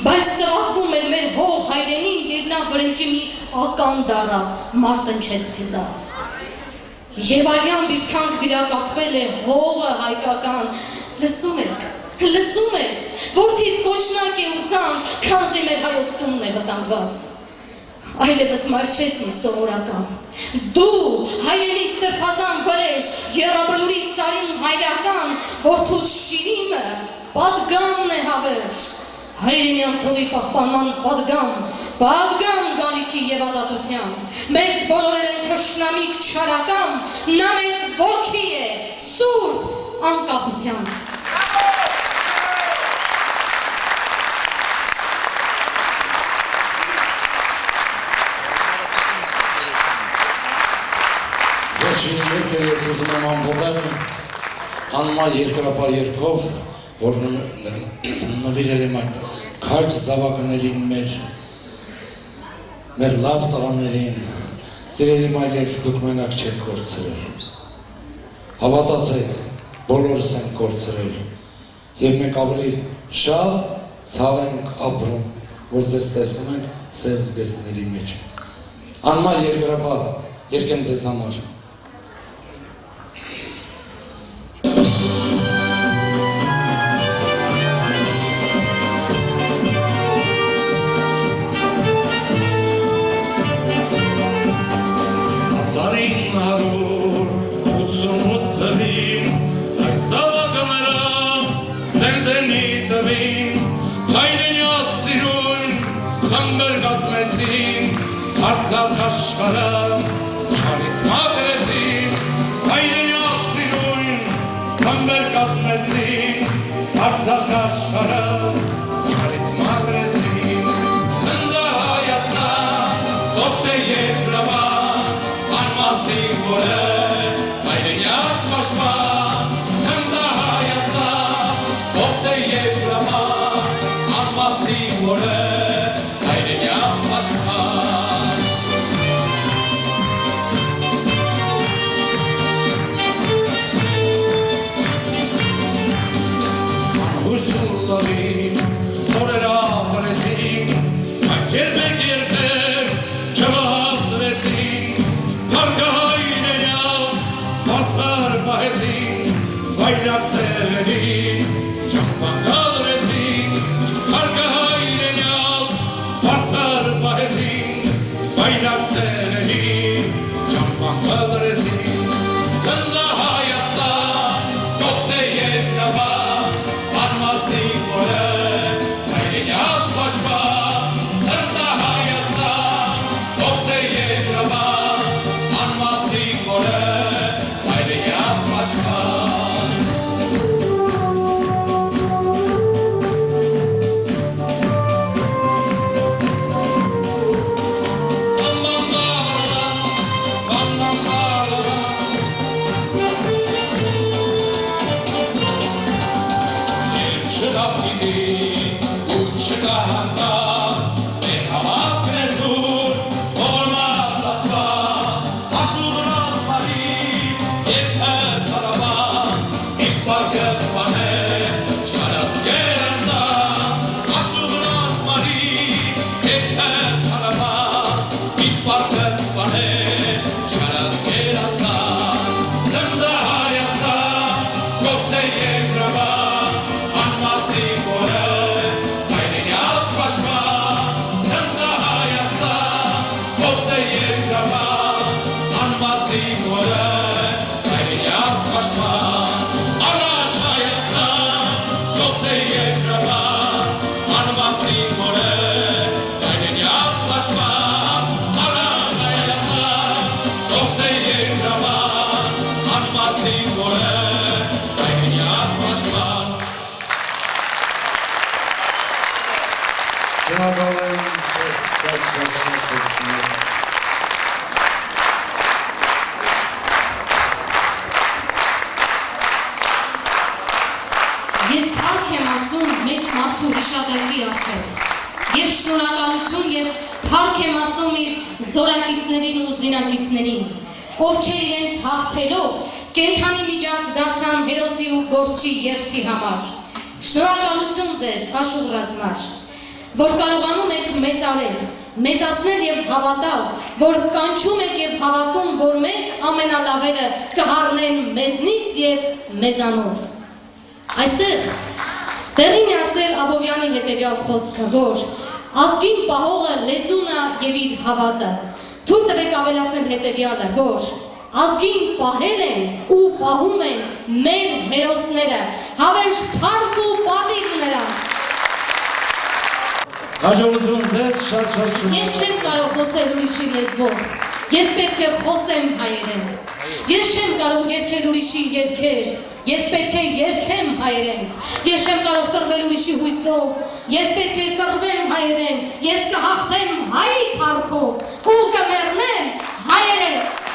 S1: բայց ծվատվում էր մեր հող հայրենին, և նա վրեժի մի ական դարավ, մարտնչեց խիզավ, և արյան բիրթանք վիրակապվել է հողը հայկական, լսում ես, որդիդ կոչնակ է ուզանք, քանզի մեր հայոց տունն է վտանգված, այլևս մայր չես մի սովորական, դու հայրենի սրբազան վրեժ, եռաբլուրի սարին հայրական, որդուց շիրիմը, պատգամն է հավերժ, հայրենյան ցողի պահպանման պատգամ գալիքի և ազատության, մեզ բոլորել են թշնամիկ չարական, նա մեզ ոգի է, սուրբ անկախության։
S6: Վերջին երկը ես ուզում եմ ամբողջեմ անմա երկրապա երկով, որ նվիրել եմ այդ քաջ զավակներին մեր լավ տղաներին, սիրելի մայրեր, դուք մենակ չեք կորցրել, հավատացեք, բոլորս ենք կորցրել, և մենք ավելի շատ ցավ ենք ապրում, որ ձեզ տեսնում ենք սև զգեստների մեջ, անմա երկրապա երկեմ ձեզ համար,
S10: Արցախ աշխարհը չարից մագրեցին, հայրենյաց սիրուն, խմբեր կազմեցին, Արցախ աշխարհը չարից մագրեցին, Ցնծա Հայաստան, ողջ է երկրաբան, անմասիկ որ է, հայրենյաց պաշտպան, Ցնծա Հայաստան, ողջ է երկրաբան, անմասիկ որ է, հայրենյաց պաշտպան, Օրերա ապրեցին, բայց երբեք երբեք չվահադրեցին, հարգահայրենյաց հարցար պահեցին, վայրակ ծևերին չմպանգադրեցին, հարգահայրենյաց հարցար պահեցին, վայրակ ծևերին չմպանգադրեցին, Ցնծա Հայաստան, ողջ է երկրաբան, անմասիկ որ է, հայրենյաց պաշտպան, Ցնծա Հայաստան, ողջ է երկրաբան, անմասիկ որ է, հայրենյաց պաշտպան։
S1: Ես փառք եմ ասում մեծ մարդու հիշատակի առջև։ Եվ շնորհակալություն եւ փառք եմ ասում իր զորակիցներին ու զինակիցներին, ովքեր իրենց հաղթելով կենթանի միջազգ դարձան հերոսի ու գործչի երթի համար։ Շնորհակալություն ձեզ, Աշուղ ռազմաճ, որ կարողանում եք մեծարել, մեծացնել եւ հավատալ, որ կանչում եք եւ հավատում, որ մեր ամենալավերը կհառնեն մեզնից եւ մեզանով։ Այստեղ տեղին է ասել Աբովյանի հետևյալ խոսքը, որ ազգին պահողը լեզուն է եւ իր հավատը։ Թույլ տվեք ավելացնել հետևյալը, որ ազգին պահել են ու պահում են մեր հերոսները, հավերժ փառք ու պատիվ նրանց։
S10: Հաջողություն ձեզ, շատ շնորհակալ։
S1: Ես չեմ կարող խոսել ուրիշի լեզվով, ես պետք է խոսեմ հայերեն։ Ես չեմ կարող երգել ուրիշի երգեր, ես պետք է երգեմ հայերեն։ Ես չեմ կարող կռվել ուրիշի հույսով, ես պետք է կռվեմ հայերեն։ Ես կհաղթեմ հայի փառքով ու կմեռնեմ հայերեն։